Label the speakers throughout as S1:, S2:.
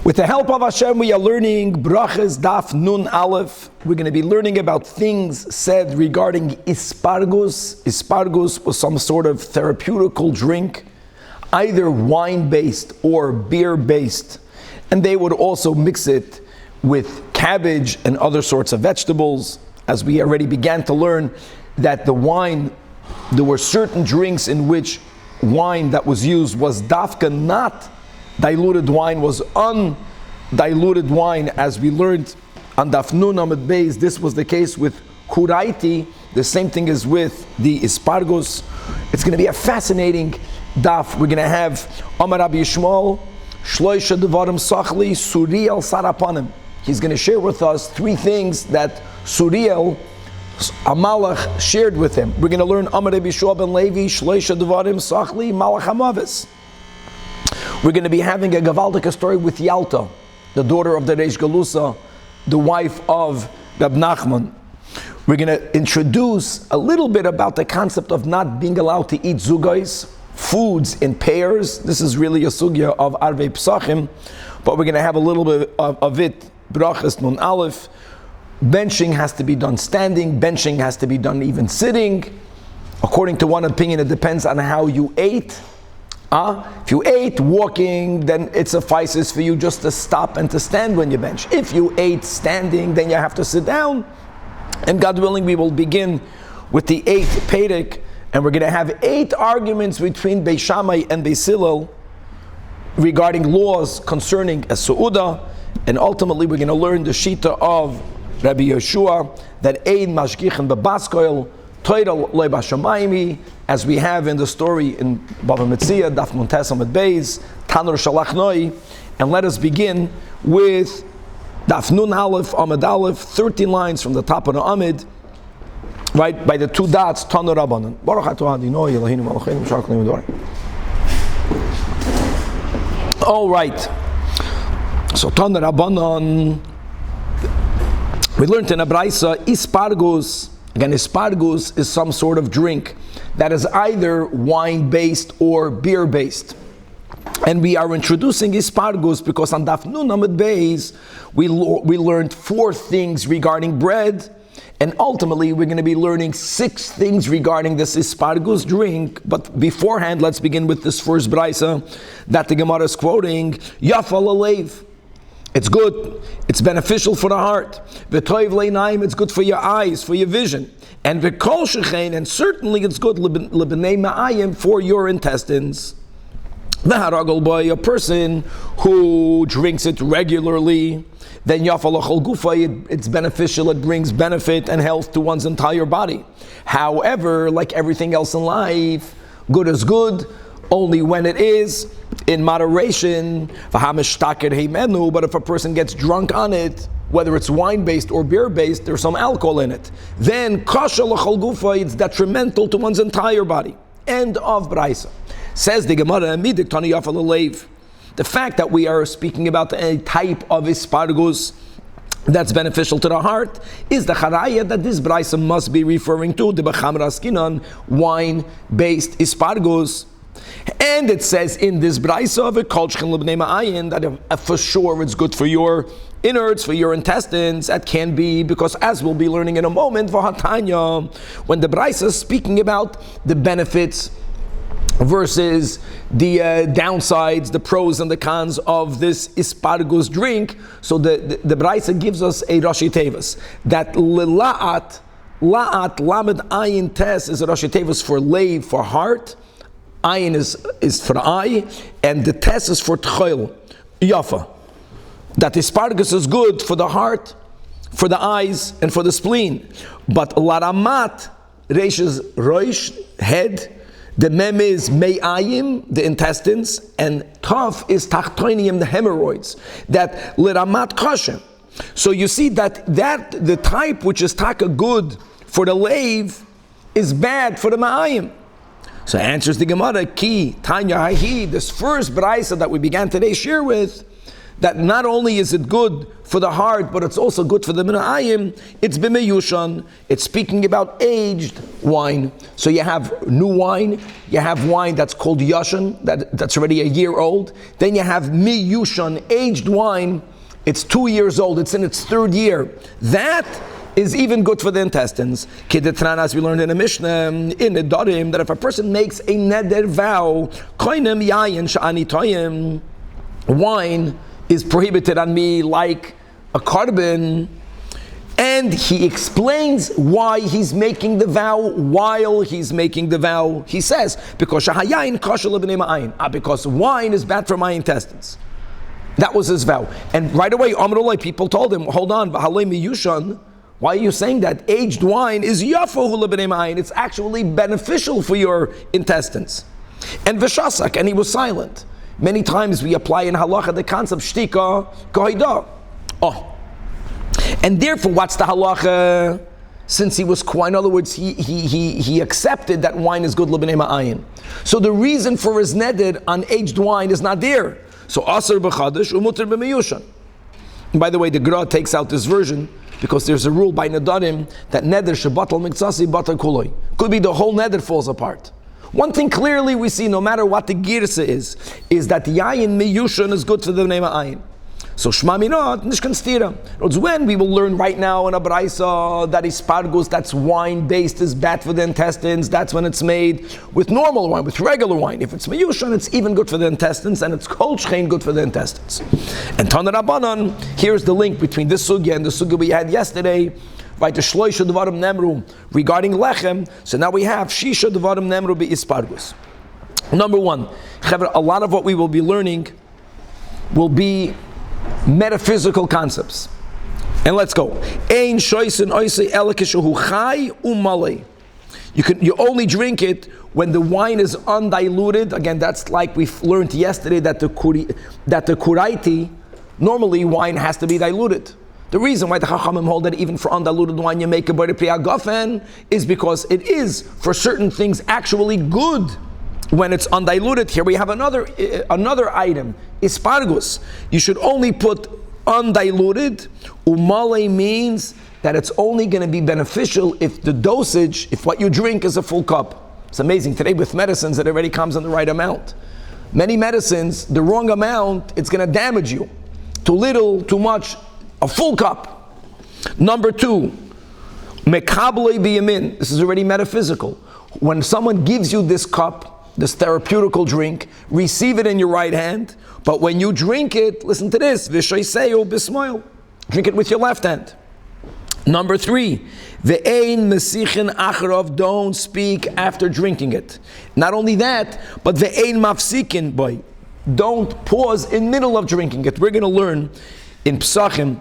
S1: With the help of Hashem, we are learning Brachas Daf Nun Aleph. We're going to be learning about things said regarding ispargus. Ispargus was some sort of therapeutical drink, either wine-based or beer-based. And they would also mix it with cabbage and other sorts of vegetables. As we already began to learn that the wine, there were certain drinks in which wine that was used was dafka, not diluted wine, was undiluted wine, as we learned on Daf Nun Amud Beis. This was the case with Kuraiti. The same thing is with the Ispargus. It's going to be a fascinating daf. We're going to have Amar Rabbi Yishmael, Shloisha Devarim Sachli, Suriel Sarapanim. He's going to share with us three things that Suriel, a malach, shared with him. We're going to learn Amar Rabbi Yishua ben Levi, Shloisha Devarim Sachli, Malach HaMavis. We're going to be having a Gavaldik story with Yalta, the daughter of the Reish Galusa, the wife of Rab Nachman. We're going to introduce a little bit about the concept of not being allowed to eat zugais, foods in pairs. This is really a sugya of Arvei Psachim, but we're going to have a little bit of it. Brachas Nun Aleph. Benching has to be done standing. Benching has to be done even sitting. According to one opinion, it depends on how you ate. If you ate walking, then it suffices for you just to stop and to stand when you bench. If you ate standing, then you have to sit down. And God willing, we will begin with the 8th Perek, and we're going to have 8 arguments between Beis Shammai and Beis Hillel regarding laws concerning a su'uda, and ultimately we're going to learn the shita of Rabbi Yeshua that ein mashgichen bebaskoil toidal loy bashamayimi, as we have in the story in Bava Metzia, Daf Montes Amud Beis, Tanur Shalach Noi. And let us begin with Daf Nun Aleph, Amud Aleph, 13 lines from the top of the Amud, right by the 2 dots, Tanur Rabbanan. Baruch atah Adonai Eloheinu Malkeinu Shar Kol Yom. All right. So Tanur Rabbanan, we learned in a Braisa, Ispargus. Again, Ispargus is some sort of drink that is either wine-based or beer-based. And we are introducing Ispargus because on Daf Nun Amud Beis, we learned 4 things regarding bread, and ultimately we're going to be learning 6 things regarding this Ispargus drink. But beforehand, let's begin with this first Braisa that the Gemara is quoting, Yafal Alev. It's good, it's beneficial for the heart. V'toiv le'naim, it's good for your eyes, for your vision. And v'kol shechein, and certainly it's good l'bnei ma'ayim, for your intestines. V'haragol boy, a person who drinks it regularly, then yafal achol gufa, it's beneficial, it brings benefit and health to one's entire body. However, like everything else in life, good is good, only when it is in moderation. But if a person gets drunk on it, whether it's wine-based or beer-based, there's some alcohol in it, then it's detrimental to one's entire body. End of Braisa. Says the Gemara, the fact that we are speaking about a type of Ispargus that's beneficial to the heart is the charaya that this Braisa must be referring to, the B'chamra Askinan, wine-based Ispargus. And it says in this Braisa of a kolchchen l'bnei ma'ayin that for sure it's good for your innards, for your intestines. That can be because, as we'll be learning in a moment, v'hatanya, when the Braisa is speaking about the benefits versus the downsides, the pros and the cons of this Ispargus drink, so the Braisa gives us a Rashi Tevas that la'at lamed ayin tes is a Rashi Tevas for leiv, for heart. Ayin is for the eye, and the tes is for tchoil, yafa. That Ispargus is good for the heart, for the eyes, and for the spleen. But laramat, reish is roish, head, the mem is me'ayim, the intestines, and taf is tachtoinium, the hemorrhoids. That laramat kashem. So you see that the type which is taka good for the leiv is bad for the ma'ayim. So answers the Gemara, Ki, Tanya Hahi, this first Braisa that we began today's share with, that not only is it good for the heart, but it's also good for the minayim. It's b'meyushan. It's speaking about aged wine. So you have new wine, you have wine that's called yashan, that's already a year old. Then you have miyushan, aged wine. It's 2 years old, it's in its third year. That is even good for the intestines. Kidetran, as we learned in a Mishnah, in a Dorim, that if a person makes a neder vow, koinem yayin sha'ani toyim, wine is prohibited on me like a carbon, and he explains why he's making the vow. While he's making the vow, he says, because shahayayin kosher lebnei ma'ayin, because wine is bad for my intestines. That was his vow. And right away, Amrullah, people told him, hold on, v'halei miyushan, why are you saying that? Aged wine is yafohu lebnei ma'ayin. It's actually beneficial for your intestines. And v'shasak, and he was silent. Many times we apply in halacha the concept shtika kahida. Oh, and therefore, what's the halacha? Since he was quiet, in other words, he accepted that wine is good lebnei ma'ayin. So the reason for his neder on aged wine is not there. So asar b'chadash umuter b'meyushan. And by the way, the Gra takes out this version because there's a rule by Nedarim that neder shebatal miktsasi batal kuloi. Could be the whole neder falls apart. One thing clearly we see, no matter what the girsa is that yayin miyushan is good for the name of ayin. So shma minot nishkan stira. It's when we will learn right now in a braisa that ispargus, that's wine based, is bad for the intestines. That's when it's made with normal wine, with regular wine. If it's miyushan, it's even good for the intestines, and it's kol shchein good for the intestines. And Tanach Rabbanan, here's the link between this sugya and the sugya we had yesterday. Right, the shloisha devarim nemru regarding lechem. So now we have shisha devarim nemru be'ispargus. Number one, a lot of what we will be learning will be metaphysical concepts. And let's go. Ein shoysin oisei elakishahu chai umalei. You only drink it when the wine is undiluted. Again, that's like we learned yesterday that the kuraiti, normally wine has to be diluted. The reason why the Chachamim hold that even for undiluted wine you make a bari priya gafen is because it is for certain things actually good when it's undiluted. Here we have another item, ispargus. You should only put undiluted. Umale means that it's only going to be beneficial if the dosage, if what you drink is a full cup. It's amazing today with medicines it already comes in the right amount. Many medicines, the wrong amount, it's going to damage you. Too little, too much. A full cup. Number two, mekable biyamin. This is already metaphysical. When someone gives you this cup, this therapeutical drink, receive it in your right hand, but when you drink it, listen to this, v'shoiseu b'smoil. Drink it with your left hand. Number three, ve'ein mesichin acharov, don't speak after drinking it. Not only that, but ve'ein mafsikin boy, don't pause in middle of drinking it. We're going to learn in Psachim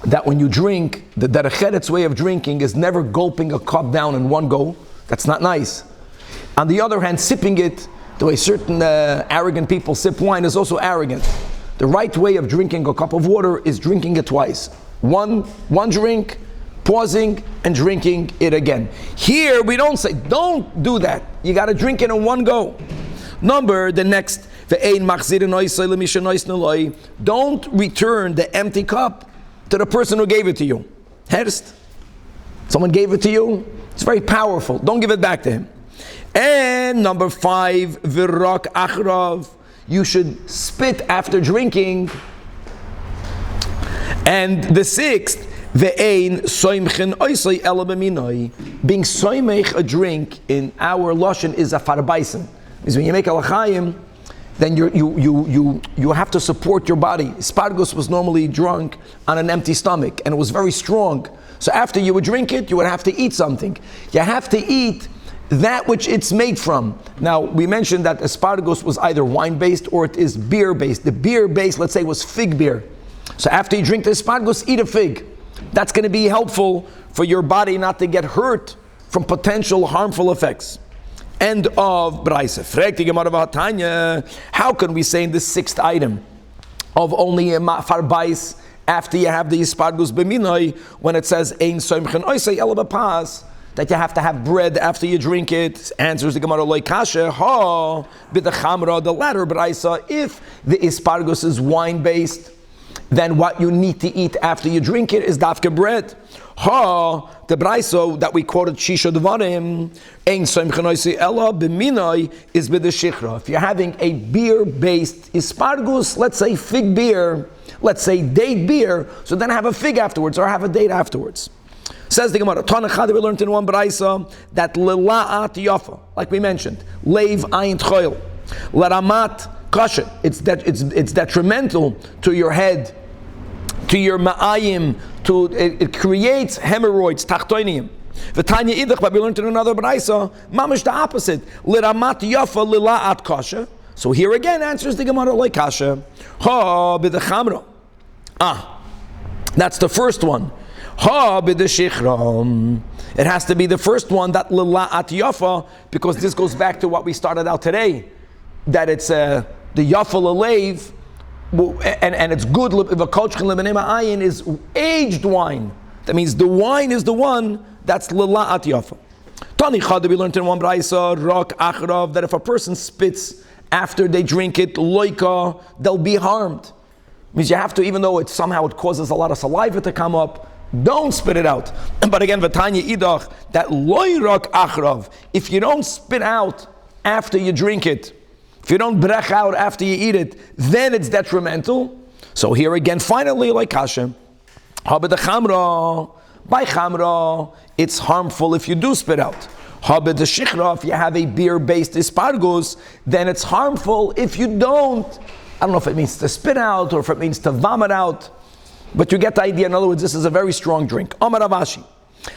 S1: that when you drink, the Derech way of drinking is never gulping a cup down in one go. That's not nice. On the other hand, sipping it, the way certain arrogant people sip wine, is also arrogant. The right way of drinking a cup of water is drinking it twice. One drink, pausing, and drinking it again. Here, we don't say, don't do that. You got to drink it in one go. The next, don't return the empty cup to the person who gave it to you. Herst. Someone gave it to you. It's very powerful. Don't give it back to him. And number 5, virak achrav. You should spit after drinking. And the 6th, ve'ein soimchen oisai ela b'minoi. Being soimech a drink in our lashon is a farbaisen. Is when you make a l'chaim, then you have to support your body. Spargus was normally drunk on an empty stomach, and it was very strong. So after you would drink it, you would have to eat something. You have to eat that which it's made from. Now, we mentioned that asparagus was either wine-based or it is beer-based. The beer-based, let's say, was fig beer. So after you drink the asparagus, eat a fig. That's going to be helpful for your body not to get hurt from potential harmful effects. End of Braise. How can we say in this 6th item of only a farbais after you have the ispargus b'minoi, when it says ein soimchen oisei ela b'pas, that you have to have bread after you drink it? Answers the Gemara loy kasha ha b'dechamra, the latter Braise, if the ispargus is wine based, then what you need to eat after you drink it is dafka bread. The braiso that we quoted, Shisha Dvarim, Ein Soim Chanoisi Ella B'minoi is B'deshichra. If you're having a beer-based ispargus, let's say fig beer, let's say date beer, so then have a fig afterwards or have a date afterwards. Says the Gemara, Tanach, we learned in one braiso that Lela'at Yafa, like we mentioned, Leiv Ayin Tchoil, Laramat Kasha, it's detrimental to your head, to your ma'ayim, it creates hemorrhoids, tachtoinim. V'tanya idach, but we learned in another brayso, mamish the opposite. Liramat yafa lila'at kasha. So here again answers the Gemara like kasha. Ha b'dechamra. That's the first one. Ha b'deshichra. It has to be the first one, that lila'at yafa, because this goes back to what we started out today, that it's the yafa l'leiv, and it's good. Ayin is aged wine. That means the wine is the one that's lila'at yafa. Tani chad, we learned in one brayso, rak achrav, that if a person spits after they drink it, loika, they'll be harmed. Means you have to, even though it causes a lot of saliva to come up, don't spit it out. But again, v'tanya idach, that loy rak achrav, if you don't spit out after you drink it, if you don't brech out after you eat it, then it's detrimental. So here again, finally, like kasha, habed chamra, by chamra, it's harmful if you do spit out. Habed shichra, if you have a beer-based ispargus, then it's harmful if you don't. I don't know if it means to spit out or if it means to vomit out, but you get the idea. In other words, this is a very strong drink. Amar Ravashi.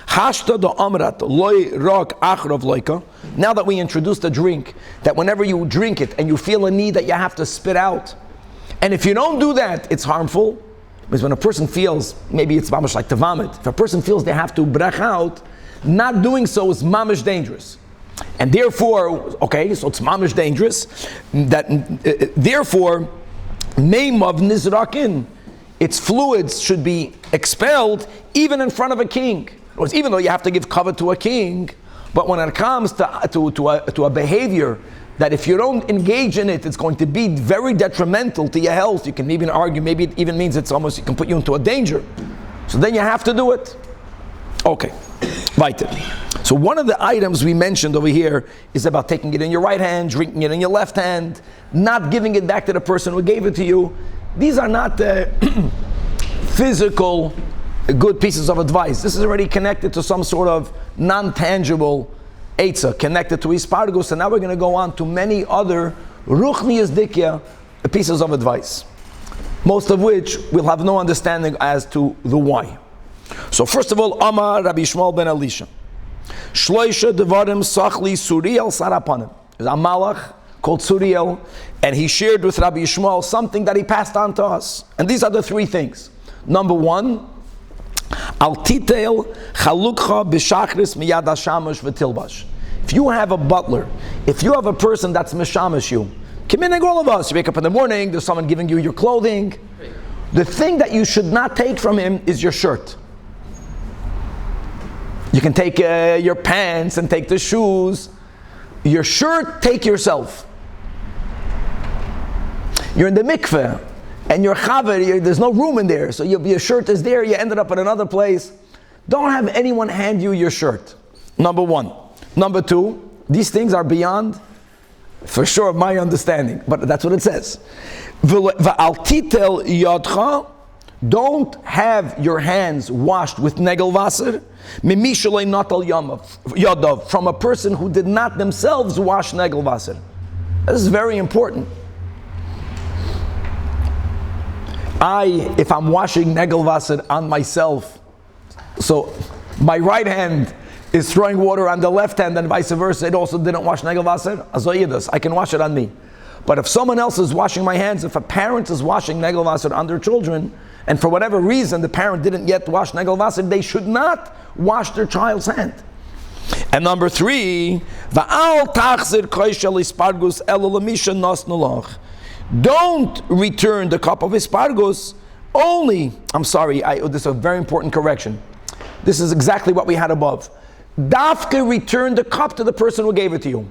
S1: Hashta do amrat loy rak achrav loika. Now that we introduced a drink, that whenever you drink it and you feel a need that you have to spit out, and if you don't do that, it's harmful. Because when a person feels, maybe it's mamish like to vomit, if a person feels they have to brech out, not doing so is mamish dangerous. And therefore, okay, so it's mamish dangerous, therefore, name of nizrakin, its fluids should be expelled even in front of a king. Even though you have to give cover to a king, but when it comes to a behavior that if you don't engage in it, it's going to be very detrimental to your health. You can even argue, maybe it even means it can put you into a danger. So then you have to do it. Okay, weiter. So one of the items we mentioned over here is about taking it in your right hand, drinking it in your left hand, not giving it back to the person who gave it to you. These are not physical good pieces of advice. This is already connected to some sort of non-tangible eitzah, connected to ispargus, and now we're going to go on to many other ruchnius dikya pieces of advice, most of which we'll have no understanding as to the why. So first of all, Amar Rabbi Shmuel ben Elisha, Shloisha devarim sachli Suriel sarapanim. There's a malach called Suriel, and he shared with Rabbi Shmuel something that he passed on to us. And these are the three things. Number one, Al titel chalukcha b'shachris miyad hashamash v'tilbash. If you have a butler, if you have a person that's mishamash you, come in, all of us, you wake up in the morning, there's someone giving you your clothing. The thing that you should not take from him is your shirt. You can take your pants and take the shoes. Your shirt, take yourself. You're in the mikveh, and your chaver, there's no room in there, so your shirt is there, you ended up at another place. Don't have anyone hand you your shirt. Number one. Number two, these things are beyond, for sure, my understanding, but that's what it says. V'al titel yadcha, don't have your hands washed with negel vaser, mimishalei natal yadav, from a person who did not themselves wash negel vaser. This is very important. If I'm washing negel vaser on myself, so my right hand is throwing water on the left hand and vice versa, it also didn't wash negel vaser, I can wash it on me. But if someone else is washing my hands, if a parent is washing negel vaser on their children, and for whatever reason the parent didn't yet wash negel vaser, they should not wash their child's hand. And number three, va'al tachzir koishel ispargus elo lemisha nos noloch. Don't return the cup of ispargus only, this is a very important correction. This is exactly what we had above. Dafka return the cup to the person who gave it to you.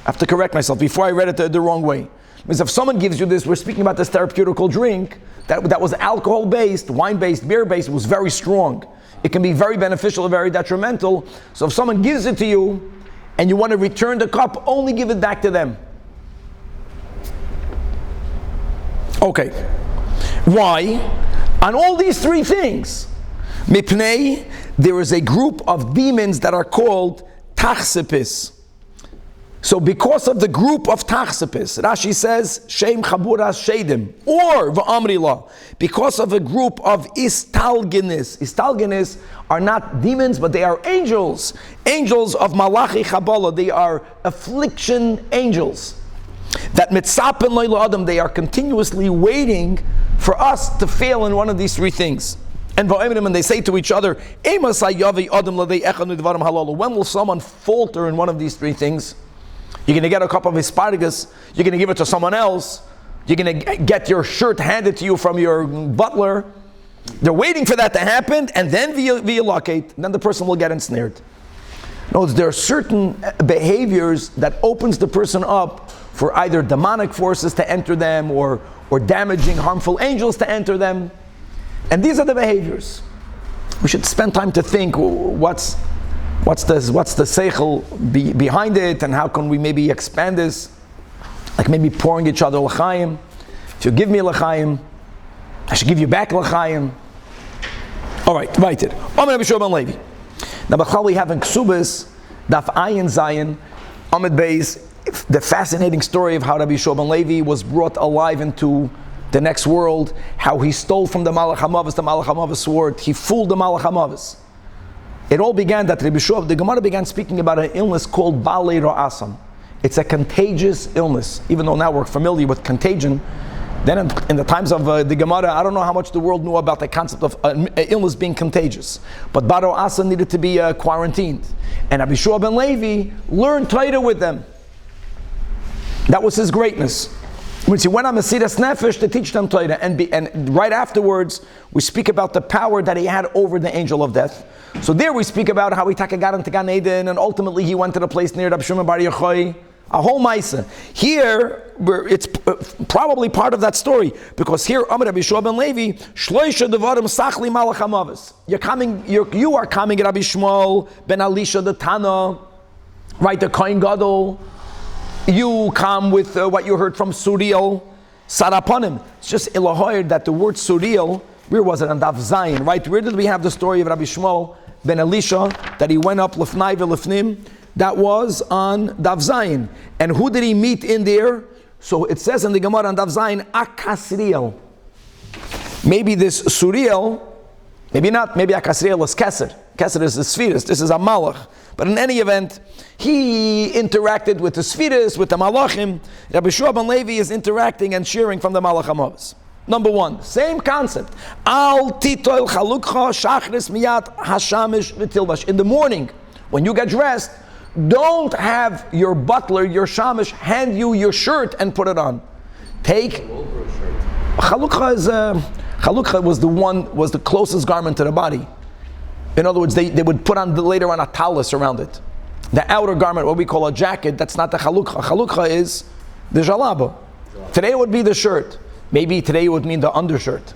S1: I have to correct myself before I read it the wrong way. Because if someone gives you this, we're speaking about this therapeutical drink that was alcohol-based, wine-based, beer-based, it was very strong. It can be very beneficial or very detrimental. So if someone gives it to you and you want to return the cup, only give it back to them. Okay. Why? On all these three things, Mipnei, there is a group of demons that are called Tachsipis. So because of the group of Tachsipis, Rashi says, Shem Chaburas Shedim, or V'amrila, because of a group of Istalginis. Istalginis are not demons, but they are angels. Angels of Malachi Chabala. They are affliction angels. That Mitzapen Loila Adam, they are continuously waiting for us to fail in one of these three things. And they say to each other, when will someone falter in one of these three things? You're going to get a cup of asparagus, you're going to give it to someone else, you're going to get your shirt handed to you from your butler. They're waiting for that to happen, and then via locate, then the person will get ensnared. Notice there are certain behaviors that opens the person up for either demonic forces to enter them or damaging, harmful angels to enter them. And these are the behaviors. We should spend time to think what's the seichel behind it, and how can we maybe expand this? Like maybe pouring each other l'chaim. If you give me l'chaim, I should give you back l'chaim. All right, right it. Now, b'chal we have in Ksubis, Daf Ayin Zayin, Amid Beis, the fascinating story of how Rabbi Yeshua ben Levi was brought alive into the next world, how he stole from the Malach HaMavis the Malach HaMavis sword, he fooled the Malach HaMavis. It all began that Rabbi Yeshua, the Gemara began speaking about an illness called Balei Ra'asam. It's a contagious illness. Even though now we're familiar with contagion, then in the times of the Gemara, I don't know how much the world knew about the concept of illness being contagious. But Balei Ra'asam needed to be quarantined. And Rabbi Yeshua ben Levi learned Torah with them. That was his greatness. When he went on Mesiras Nefesh to teach them Torah, and right afterwards, we speak about the power that he had over the angel of death. So there we speak about how he got into Gan Eden, and ultimately he went to the place near Rab Shimon Bar Yochai, a whole Maisa. Here, it's probably part of that story, because here, Amar Rabbi Yeshua ben Levi, Shloisha Devarim Sachli Malach HaMavis. You are coming, Rabbi Shmuel ben Elisha the Tana, right, the Kohen Gadol. You come with what you heard from Suriel, Saraponim. It's just ilahoyer that the word Suriel, where was it? On Daf Zayin, right? Where did we have the story of Rabbi Shmuel ben Elisha, that he went up Lefnai v'Lefnim? That was on Daf Zayin. And who did he meet in there? So it says in the Gemara on Daf Zayin, Akasriel. Maybe this Suriel, maybe not, maybe Akasriel is Keser. Keser is the Spheres, this is a Malach. But in any event, he interacted with the Spheres, with the Malachim. Rabbi Yeshua ben Levi is interacting and sharing from the Malach HaMavis. Number one, same concept. Al titoil chalukcha shachris miyat hashamish v'tilvash. In the morning, when you get dressed, don't have your butler, your shamish, hand you your shirt and put it on. Take chalukcha was the closest garment to the body. In other words, they would put on later on a talus around it. The outer garment, what we call a jacket, that's not the chalukcha. Chalukcha is the jalaba. Today it would be the shirt. Maybe today it would mean the undershirt.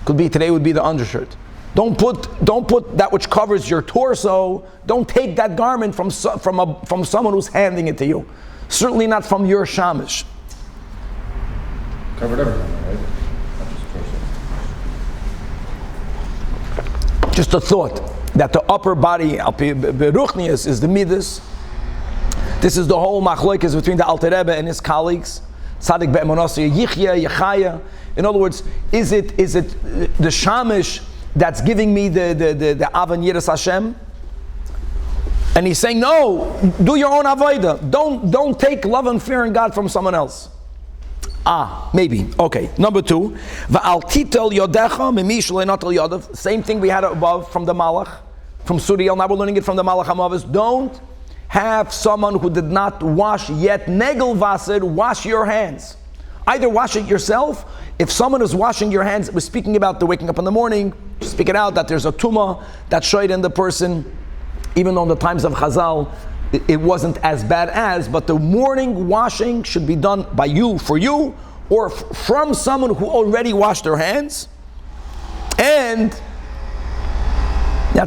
S1: Could be today would be the undershirt. Don't put that which covers your torso. Don't take that garment from someone who's handing it to you. Certainly not from your shamish.
S2: Covered everything, right? Not just torso.
S1: Just a thought that the upper body, Beruchnius, is the midas. This is the whole machlokes between the Alter Rebbe and his colleagues. Tzadik be'emonosah yichya, yechaya. In other words, is it the shamish that's giving me the avan yiras Hashem? And he's saying, no, do your own avodah. Don't take love and fear in God from someone else. Maybe. Okay. Number two, va'al titel yodecha mimish le'notel yodav. Same thing we had above from the Malach, from Suriel. Now we're learning it from the Malach HaMavis. Don't have someone who did not wash yet negel vaser, wash your hands. Either wash it yourself. If someone is washing your hands, we're speaking about the waking up in the morning, speak it out that there's a tumah that showed in the person. Even though in the times of Chazal, it wasn't as bad as, but the morning washing should be done by you, for you, or from someone who already washed their hands. And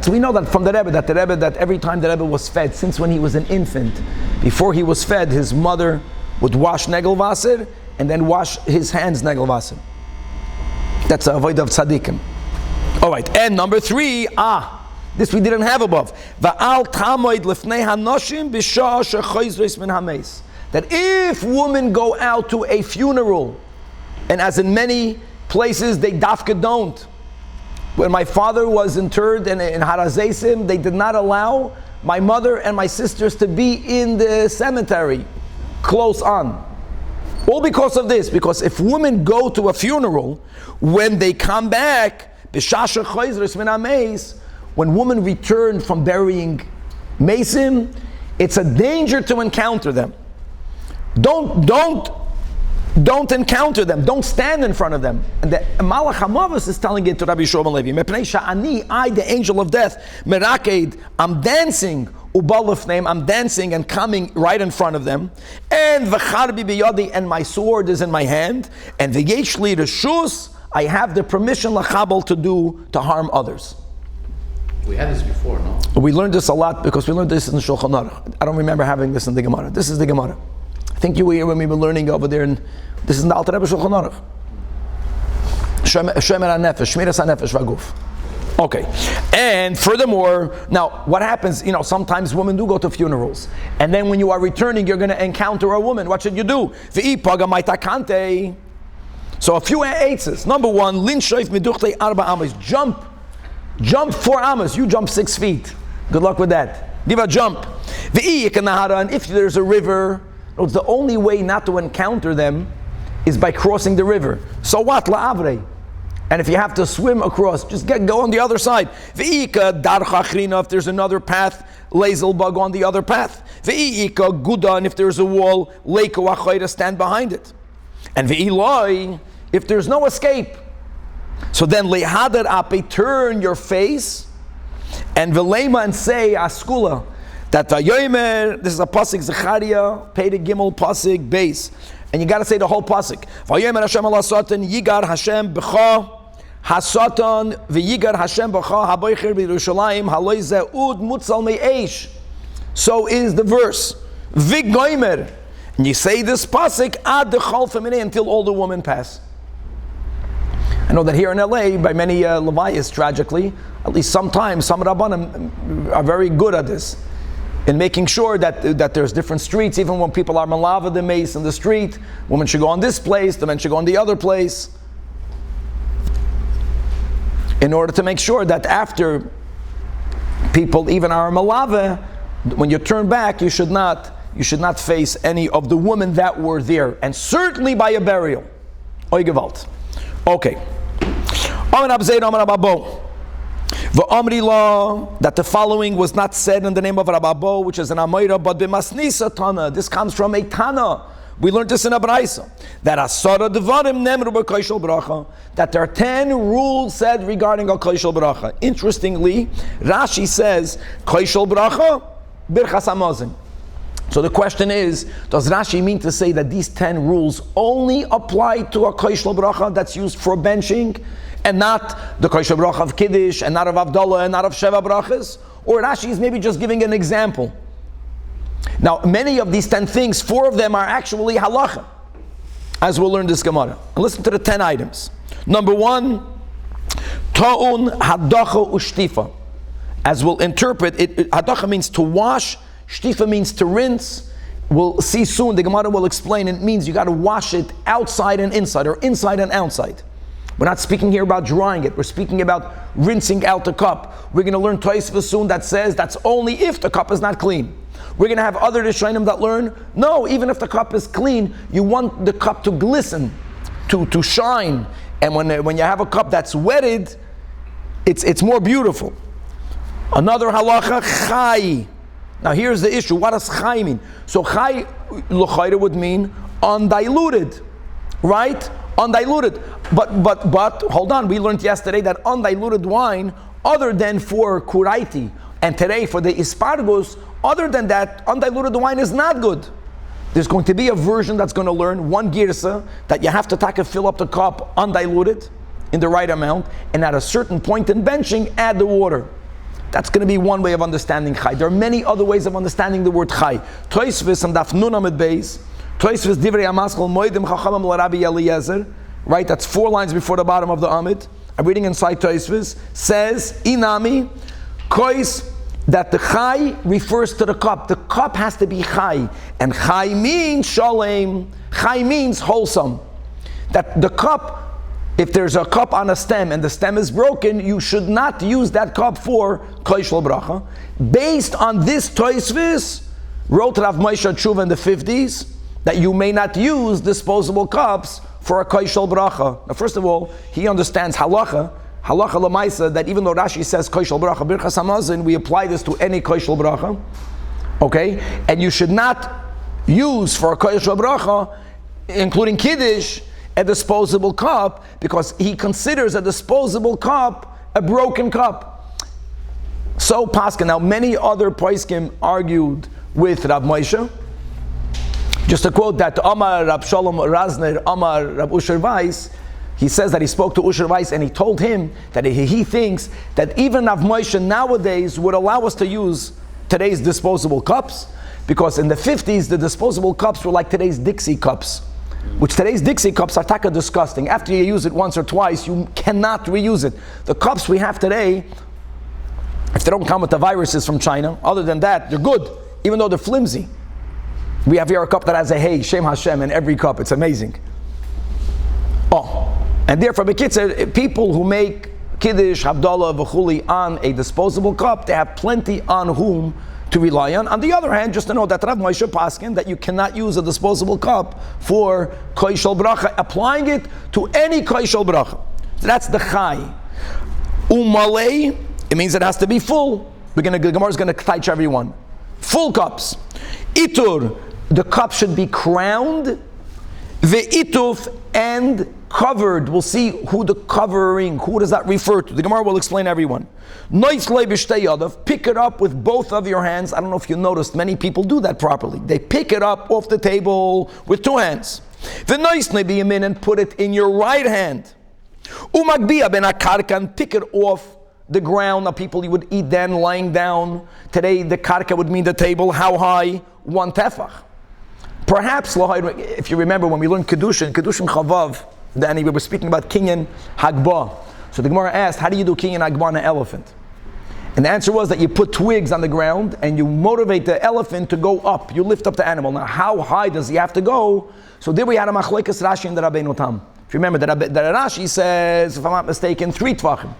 S1: we know that from the Rebbe, that every time the Rebbe was fed, since when he was an infant, before he was fed, his mother would wash negel vaser and then wash his hands negel vaser. That's a avoid of tzaddikim. All right, and number 3, this we didn't have above. Va'al tamoid lefnei hanoshim b'shah shechoizres min hameis. That if women go out to a funeral, and as in many places they dafka don't. When my father was interred in Harazesim, they did not allow my mother and my sisters to be in the cemetery close on. All because of this, because if women go to a funeral, when they come back, when women return from burying Mason, it's a danger to encounter them. Don't encounter them. Don't stand in front of them. And the Malach HaMavos is telling it to Rabbi Shlomo Levi. I, the angel of death, meraked, I'm dancing. I'm dancing and coming right in front of them. And v'charbi biyadi, and my sword is in my hand. And v'yeshli reshus, I have the permission lachabel to harm others.
S2: We had this before, no?
S1: We learned this a lot because we learned this in the Shulchan Aruch. I don't remember having this in the Gemara. This is the Gemara. I think you were here when we were learning over there, and this is in the Alter Rebbe Shulchan Aruch. Shomer HaNefesh, Shmiras HaNefesh V'Aguf. Okay, and furthermore, now what happens, sometimes women do go to funerals, and then when you are returning, you're going to encounter a woman. What should you do? So a few eitzes. Number 1, lin shoif meduchte arba amos. Jump 4 amos. You jump 6 feet. Good luck with that. Give a jump. And if there's a river, it's the only way not to encounter them is by crossing the river. So what? La'avrei. And if you have to swim across, just go on the other side. If there's another path, go on the other path. And if there's a wall, stand behind it. And if there's no escape, so then lehadar ape, turn your face, and velema, and say askula, that vayomer, this is a pasuk Zechariah, Pei Gimel pasuk base, and you got to say the whole pasuk. Vayomer Hashem ala satan yigar Hashem b'cha hasatan v'yigar Hashem b'cha haboicher b'Yerushalayim haloi ze'ud mutzal me'esh. So is the verse v'goymer, and you say this pasuk ad dechal feminei, until all the women pass. I know that here in LA, by many Levias, tragically, at least sometimes, some Rabbanim are very good at this, in making sure that there's different streets, even when people are malava the mace in the street, women should go on this place, the men should go on the other place, in order to make sure that after people even are malava, when you turn back, you should not face any of the women that were there, and certainly by a burial. Oy gewalt. Okay. That the following was not said in the name of Rababo, which is an Amoira, but b'masnisa Tana. This comes from a Tana. We learned this in a Braisa. That asara devarim nemru b'koishel bracha. That there are 10 rules said regarding a koishel bracha. Interestingly, Rashi says koishel bracha birchas hamazon. So the question is, does Rashi mean to say that these 10 rules only apply to a koishel bracha that's used for benching, and not the koishel bracha of Kiddush, and not of Avdallah, and not of Sheva brachas? Or Rashi is maybe just giving an example. Now, many of these 10 things, 4 of them are actually halacha, as we'll learn this Gemara. And listen to the 10 items. Number 1, ta'un hadacha ushtifa. As we'll interpret it, hadacha means to wash, shtifa means to rinse. We'll see soon, the Gemara will explain, it means you got to wash it outside and inside, or inside and outside. We're not speaking here about drying it, we're speaking about rinsing out the cup. We're going to learn Tosfos soon that says that's only if the cup is not clean. We're going to have other Rishonim that learn, no, even if the cup is clean, you want the cup to glisten, to shine. And when you have a cup that's wetted, it's more beautiful. Another halacha, chai. Now here's the issue. What does chai mean? So chai l'chayra would mean undiluted, right? Undiluted. But hold on. We learned yesterday that undiluted wine, other than for kuraiti, And today for the ispargus, other than that, undiluted wine is not good. There's going to be a version that's going to learn one girsa that you have to fill up the cup undiluted in the right amount, and at a certain point in benching, add the water. That's going to be one way of understanding chai. There are many other ways of understanding the word chai. Tosfos and Daf Nun Amud Beis. Tosfos Divrei Hamaschal Moedim Chachamim LaRabbi Eliezer. Right, that's 4 lines before the bottom of the Amid. I'm reading inside Tosfos. Says Inami Kois, that the chai refers to the cup. The cup has to be chai, and chai means shalem. Chai means wholesome. That the cup, if there's a cup on a stem and the stem is broken, you should not use that cup for koishel bracha. Based on this Tosfos, wrote Rav Moshe Tshuva in the 50s, that you may not use disposable cups for a koishel bracha. Now, first of all, he understands halacha lamaisa, that even though Rashi says koishel bracha birchas hamazon, we apply this to any koishel bracha. Okay, and you should not use for a koishel bracha, including kiddush, a disposable cup, because he considers a disposable cup a broken cup. So Paskin. Now many other poskim argued with Rav Moshe. Just to quote that Amar Rab Shalom Razner, Amar Rab Usher Weiss, he says that he spoke to Usher Weiss and he told him that he thinks that even Rav Moshe nowadays would allow us to use today's disposable cups, because in the 50s the disposable cups were like today's Dixie cups, which today's Dixie cups are taka disgusting. After you use it once or twice, you cannot reuse it. The cups we have today, if they don't come with the viruses from China, other than that, they're good, even though they're flimsy. We have here a cup that has a hey, Shem Hashem, in every cup. It's amazing. And therefore, Bekitzer, people who make Kiddush, Havdalah, V'chuli on a disposable cup, they have plenty on whom to rely on. On the other hand, just to know that Rav Moshe Paskin, that you cannot use a disposable cup for koishel bracha, applying it to any koishel bracha. So that's the chai. Umalei, it means it has to be full. The Gemara is going to teach everyone. Full cups. Itur, the cup should be crowned. Ve'ituf, and covered. We'll see who the covering, who does that refer to? The Gemara will explain everyone. Pick it up with both of your hands. I don't know if you noticed, many people do that properly. They pick it up off the table with 2 hands. And put it in your right hand. And pick it off the ground. Now people, you would eat then lying down. Today the karka would mean the table. How high? 1 tefach. Perhaps, if you remember when we learned Kedushin Chavav, then we were speaking about Kinyan Hagbah. So the Gemara asked, how do you do Kinyan Hagbah on an elephant? And the answer was that you put twigs on the ground and you motivate the elephant to go up. You lift up the animal. Now, how high does he have to go? So there we had a machlekes Rashi and the Rabbeinu Tam. If you remember, the Rashi says, if I'm not mistaken, 3 tvachim.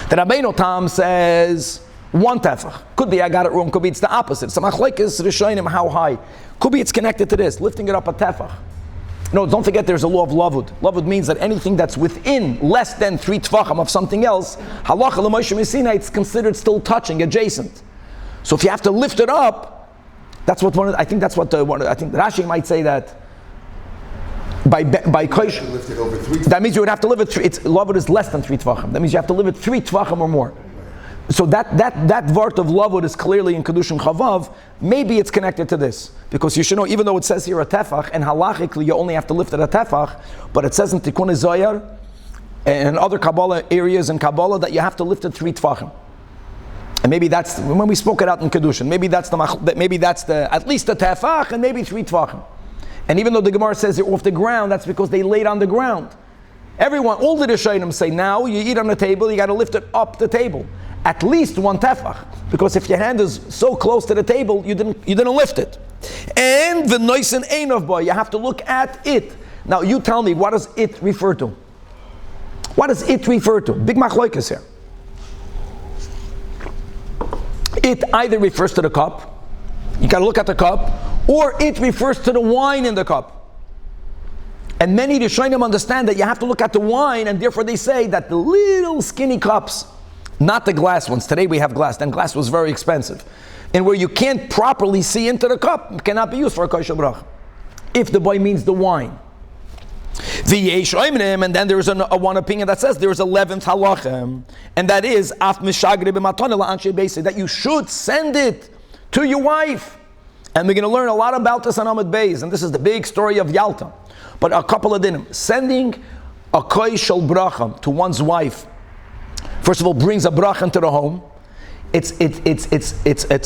S1: The Rabbeinu Tam says 1 tefach. Could be I got it wrong. Could be it's the opposite. So machlekes Rishonim, how high? Could be it's connected to this, lifting it up a tefach. No, don't forget there's a law of lavud. Lavud means that anything that's within less than 3 tvachim of something else, halacha l'moshe mesina, it's considered still touching, adjacent. So if you have to lift it up, that's what I think Rashi might say that by koish.
S3: Lift it over 3
S1: that means you would have to live it. Lavud is less than 3 tvachim. That means you have to live it 3 tvachim or more. So that vart of lavud is clearly in Kedushin Chavav. Maybe it's connected to this, because you should know, even though it says here a tefach, and halachically you only have to lift it a tefach, but it says in Tikkun Zohar and other Kabbalah areas in Kabbalah that you have to lift it 3 tefachim. And maybe that's when we spoke it out in Kedushin. Maybe that's the at least the tefach, and maybe 3 tefachim. And even though the Gemara says they're off the ground, that's because they laid on the ground. Everyone, all the Rishonim say now you eat on the table, you got to lift it up the table. At least 1 tefach, because if your hand is so close to the table, you didn't lift it. And the noisen einov boy, you have to look at it. Now you tell me, what does it refer to? What does it refer to? Big machloikas here. It either refers to the cup, you got to look at the cup, or it refers to the wine in the cup. And many Rishonim understand that you have to look at the wine, and therefore they say that the little skinny cups, not the glass ones. Today we have glass, then glass was very expensive. And where you can't properly see into the cup, it cannot be used for a koshel bracha. If the boy means the wine. And then there's one opinion that says there's 11th halachah, and that is that you should send it to your wife. And we're going to learn a lot about this on Amud Beis, and this is the big story of Yalta. But a couple of dinim. Sending a koi shel bracha to one's wife, first of all, brings a bracha into the home. It's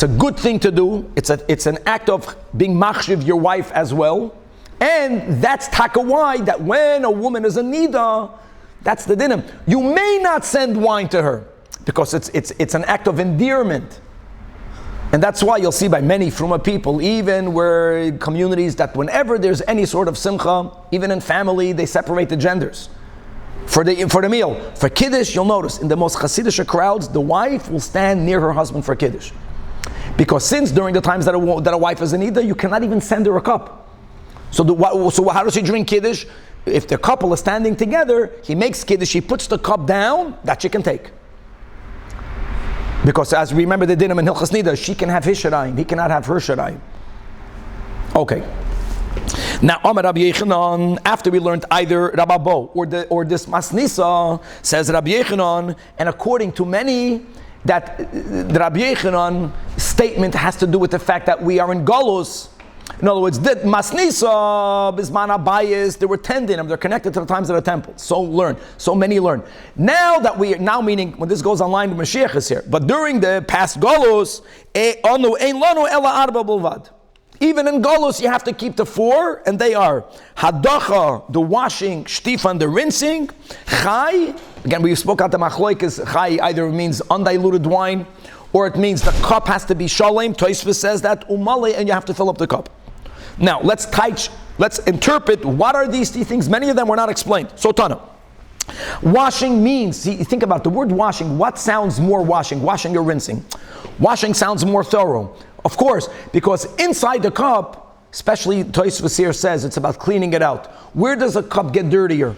S1: a good thing to do. It's an act of being machshiv your wife as well. And that's taka why that when a woman is a nida, that's the dinim. You may not send wine to her because it's an act of endearment. And that's why you'll see by many Fruma people, even where communities, that whenever there's any sort of simcha, even in family, they separate the genders for the meal. For Kiddush, you'll notice, in the most Hasidic crowds, the wife will stand near her husband for Kiddush. Because since during the times that a wife is in Nida, you cannot even send her a cup. So how does she drink Kiddush? If the couple is standing together, he makes Kiddush, he puts the cup down, that she can take. Because as we remember the dinim in Hilchas Nida, she can have his shirayim, he cannot have her shirayim. Okay. Now, Amar Rabbi Yechanan, after we learned either Rababo or this Masnisa, says Rabbi Yechanan, and according to many, that the Rabbi Yechanan statement has to do with the fact that we are in Galus. In other words, that Masnisa, Bisman Abayis, there were 10 dinim, they're connected to the times of the temple. So many learn. Now meaning, when this goes online, the Mashiach is here. But during the past Galus, even in Galus, you have to keep the 4, and they are Hadacha, the washing, Shtifan, the rinsing, Chai, again, we spoke out the Machloikis, Chai either means undiluted wine, or it means the cup has to be Shalem. Tosfos says that, Umale, and you have to fill up the cup. Now, let's interpret what are these 3 things. Many of them were not explained. So, Tana. Washing means, see, think about the word washing. What sounds more washing? Washing or rinsing? Washing sounds more thorough. Of course, because inside the cup, especially Tosfos here says it's about cleaning it out. Where does a cup get dirtier?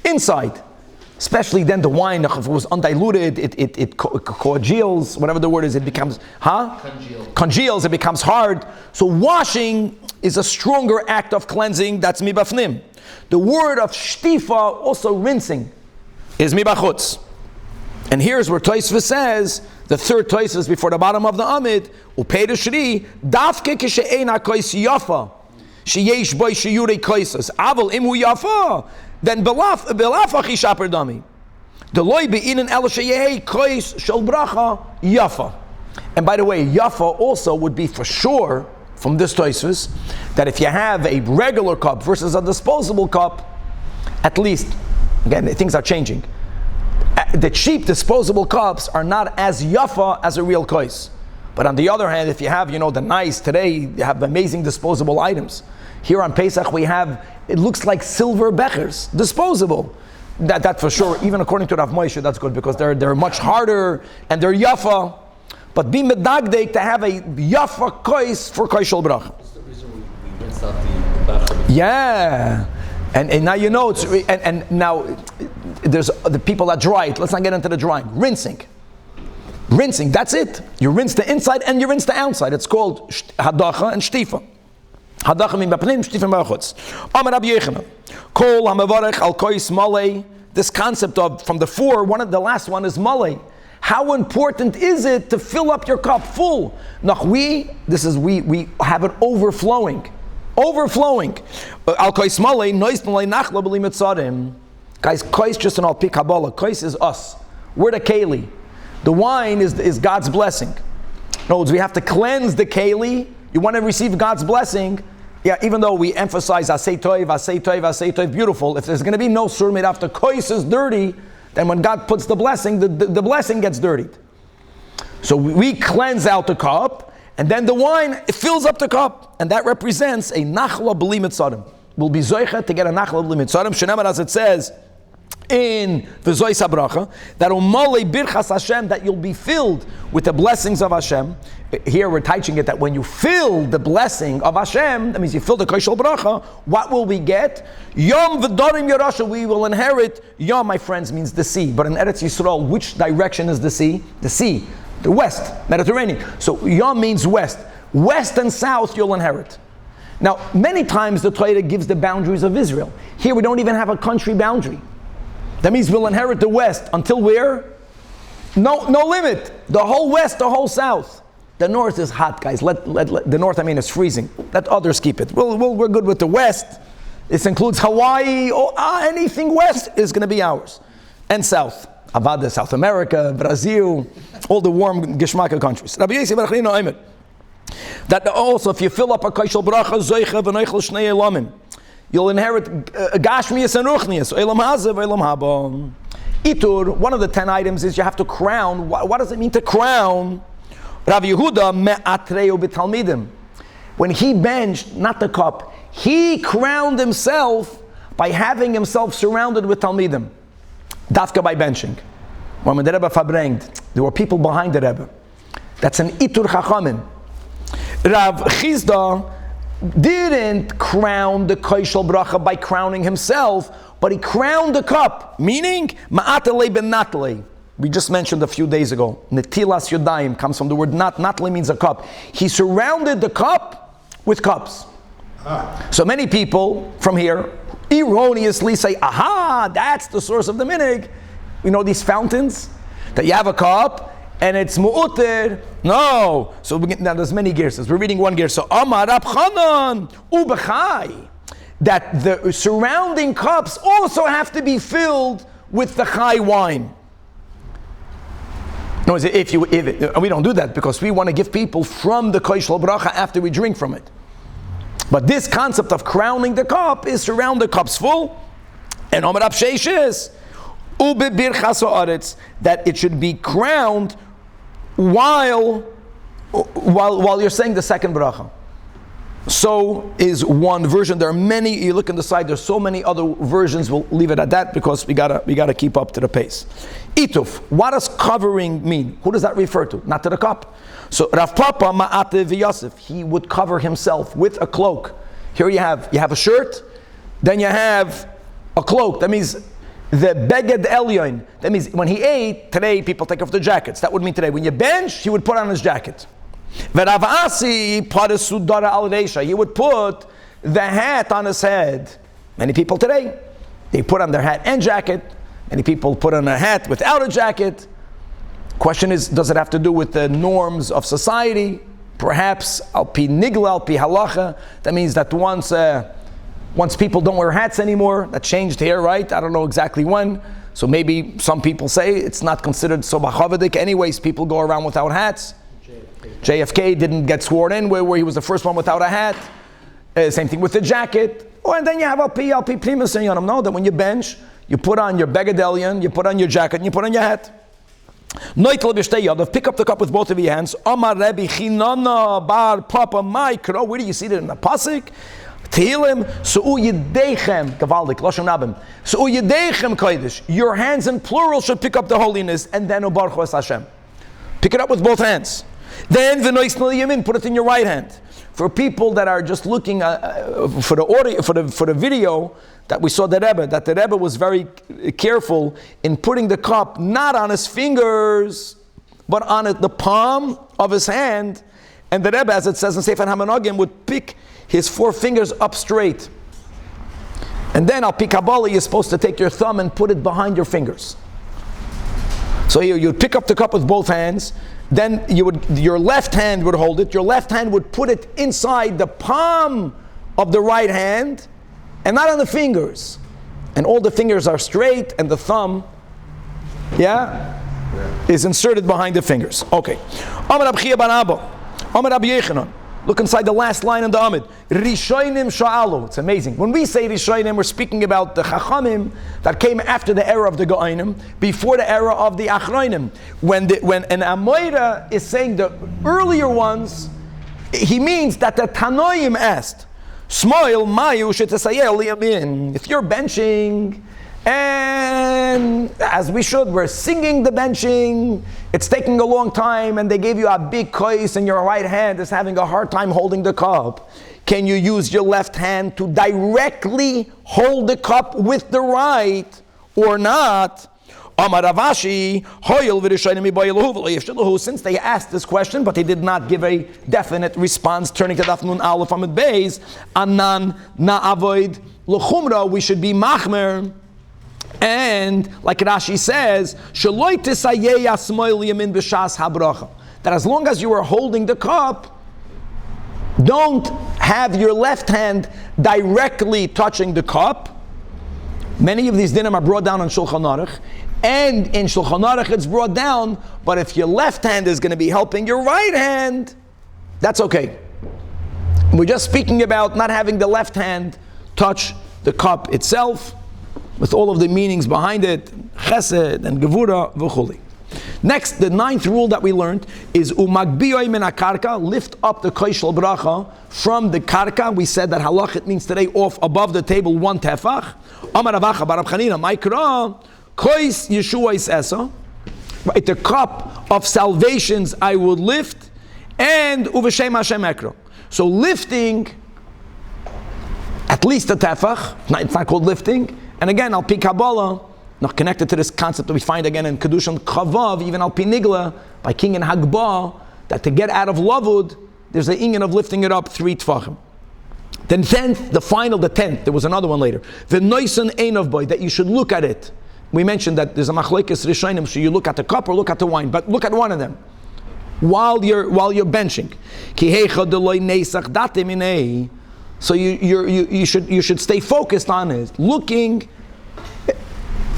S1: Inside. Especially then the wine, if it was undiluted, it congeals, whatever the word is, it becomes, Congeals, it becomes hard. So washing is a stronger act of cleansing, that's mibafnim. The word of shtifa, also rinsing, is mibachutz. And here's where Tosfos says, the third Tosfos before the bottom of the Amid, upei shri dafke kishe'ein hakois yafa, sheyesh boy shiurei koisos, aval imu yafa, then belafach ishaper dami. The loy beinin el sheyehei kois shel bracha yafa. And by the way, yafa also would be for sure from this Tosfos that if you have a regular cup versus a disposable cup, at least, again, things are changing. The cheap disposable cups are not as yafa as a real kois. But on the other hand, if you have, the nice, today you have amazing disposable items. Here on Pesach we have, it looks like silver bechers, disposable. That for sure, even according to Rav Moshe, that's good because they're much harder and they're yafa. But be medagdek to have a yafa kois for kois shel bracha.
S2: What's the reason we rinse out the bracha?
S1: Yeah. And now it's and now there's the people that dry it. Let's not get into the drying. Rinsing, that's it. You rinse the inside and you rinse the outside. It's called hadacha and shtifa. Hadacha min bapnim, shtifa b'achutz. Amar Rabbi Yechanan, kol hamavarech al kois malei. This concept of from the 4, the last one is malei. How important is it to fill up your cup full? Now we have it overflowing. Al kois malei nois malei nachla b'li mitzarim. Guys, kois just an al pi kabbalah. Kois is us. We're the keli. The wine is God's blessing. In other words, we have to cleanse the keli. You want to receive God's blessing. Yeah, even though we emphasize asay toiv, beautiful. If there's going to be no sur made after kois is dirty, then when God puts the blessing, the blessing gets dirtied. So we cleanse out the cup, and then the wine, it fills up the cup, and that represents a nachla b'li mitzarim. We'll be zoicha to get a nachla b'li mitzarim. Shenemar, as it says in V'zois HaBracha, that umalei birchas Hashem, that you'll be filled with the blessings of Hashem. Here we're teaching it that when you fill the blessing of Hashem, that means you fill the kois shel bracha, what will we get? Yom v'dorim yarasha, we will inherit. Yom, my friends, means the sea. But in Eretz Yisrael, which direction is the sea? The sea, the west, Mediterranean. So Yom means west. West and south you'll inherit. Now, many times the Torah gives the boundaries of Israel. Here we don't even have a country boundary. That means we'll inherit the west until where? No limit. The whole west, the whole south. The north is hot, guys. Let the north, is freezing. Let others keep it. We're good with the west. This includes Hawaii. Anything west is going to be ours. And south. Avada, South America, Brazil, all the warm Geschmacka countries. That also, if you fill up a kaishal bracha, zoicha v'noichel shnei elamim, you'll inherit gashmias and ruchnias, elam hazav, elam haba. Itur, one of the 10 items is you have to crown. What does it mean to crown? Rav Yehuda me'atreu b'talmidim. When he benched, not the cup, he crowned himself by having himself surrounded with talmidim. Dafka by benching. When the Rebbe verbringt, there were people behind the Rebbe. That's an itur chachamim. Rav Chizda didn't crown the koishal bracha by crowning himself, but he crowned the cup, meaning ma'atale ben natle. We just mentioned a few days ago. Netilas yodayim comes from the word nat. Natle means a cup. He surrounded the cup with cups. So many people from here erroneously say, aha, that's the source of the minig. You know these fountains? That you have a cup and it's mu'utir. No. So now there's many gears. We're reading one gear. So Amar Rab Chanan ubechai. That the surrounding cups also have to be filled with the chai wine. No, if we don't do that because we want to give people from the koishal bracha after we drink from it. But this concept of crowning the cup is surround the cups full, and Omer Rab Sheishes ubebirchas haaretz, that it should be crowned while you're saying the second bracha. So is one version. There are many. You look on the side. There's so many other versions. We'll leave it at that because we gotta keep up to the pace. Ituf. What does covering mean? Who does that refer to? Not to the cup. So Rav Papa Ma'ate v'Yosef, he would cover himself with a cloak. Here you have a shirt, then you have a cloak. That means the beged elyon. That means when he ate today, people take off their jackets. That would mean today when you bench, he would put on his jacket. V'Rav Asi paresudara al reisha. He would put the hat on his head. Many people today, they put on their hat and jacket. Many people put on a hat without a jacket. Question is, does it have to do with the norms of society? Perhaps al pi nigla, al pi halacha. That means that once people don't wear hats anymore, that changed here, right? I don't know exactly when. So maybe some people say it's not considered so bachavadik. Anyways, people go around without hats. JFK didn't get sworn in where he was the first one without a hat. Same thing with the jacket. And then you have al pi primus and yonam. No, that when you bench, you put on your begadelion, you put on your jacket, and you put on your hat. Pick up the cup with both of your hands. Amar Rebbe Chinana Bar Papa Maikro. Where do you see that in the pasuk? Tehillim Su'u Yedechem Gavaldik Lashon Nabim Su'u Yedechem Kodesh. Your hands in plural should pick up the holiness, and then Ubaruch Es Hashem. Pick it up with both hands. Then V'noisnel Yamin, put it in your right hand. For people that are just looking for the audio, for the video that we saw that the Rebbe was very careful in putting the cup not on his fingers, but on the palm of his hand. And the Rebbe, as it says in Sefer HaManagim, would pick his 4 fingers up straight. And then al pi Kabbalah, you're supposed to take your thumb and put it behind your fingers. So you'd pick up the cup with both hands. Then your left hand would hold it. Your left hand would put it inside the palm of the right hand, and not on the fingers. And all the fingers are straight, and the thumb, is inserted behind the fingers. Okay. Amar Rab Chia bar Abba, Amar Rabbi Yechanan. Look inside the last line in the Amid. Rishonim sha'alu. It's amazing. When we say Rishonim, we're speaking about the Chachamim that came after the era of the Go'ainim, before the era of the Achroinim. When an Amoira is saying the earlier ones, he means that the Tanoim asked, Smoil mayu shetasayel liyamin. If you're benching, and as we should, we're singing the benching, it's taking a long time, and they gave you a big kais, and your right hand is having a hard time holding the cup. Can you use your left hand to directly hold the cup with the right, or not? Amar Ravashi, Hoyel v'rishonim miboyelahu v'lo yifshalahu. Since they asked this question, but they did not give a definite response, turning to Daf Nun Aleph Amud Beis, Anan na'avoid l'chumra, we should be machmer. And like Rashi says, Shaloi tisayeh yasmoil yamin b'shas habracha, that as long as you are holding the cup, don't have your left hand directly touching the cup. Many of these dinim are brought down on Shulchan Aruch, and in Shulchan Aruch it's brought down, but if your left hand is going to be helping your right hand, that's okay. We're just speaking about not having the left hand touch the cup itself, with all of the meanings behind it, chesed and gevura v'chuli. Next, the ninth rule that we learned is umagbiyoy min akarka, lift up the koshel bracha from the karka. We said that halachit means today off above the table 1 tefach. Amar Ravacha bar Rav Chanina, Maikra, kois Yeshua's esa. Right, the cup of salvations I would lift, and uveshem Hashem ekra. So lifting at least a tefach. It's not called lifting. And again, al pi Kabbalah, not connected to this concept that we find again in Kedushan Chavav, even al pi Nigla, by King and Hagbah, that to get out of Lavud, there's the inyan of lifting it up 3 tefachim. Then 10th, the 10th, there was another one later. The noisan einov boy, that you should look at it. We mentioned that there's a machlekes rishonim, so you look at the cup or look at the wine, but look at one of them while you're benching. Ki heicha deloy neisach datim. So you should stay focused on it. Looking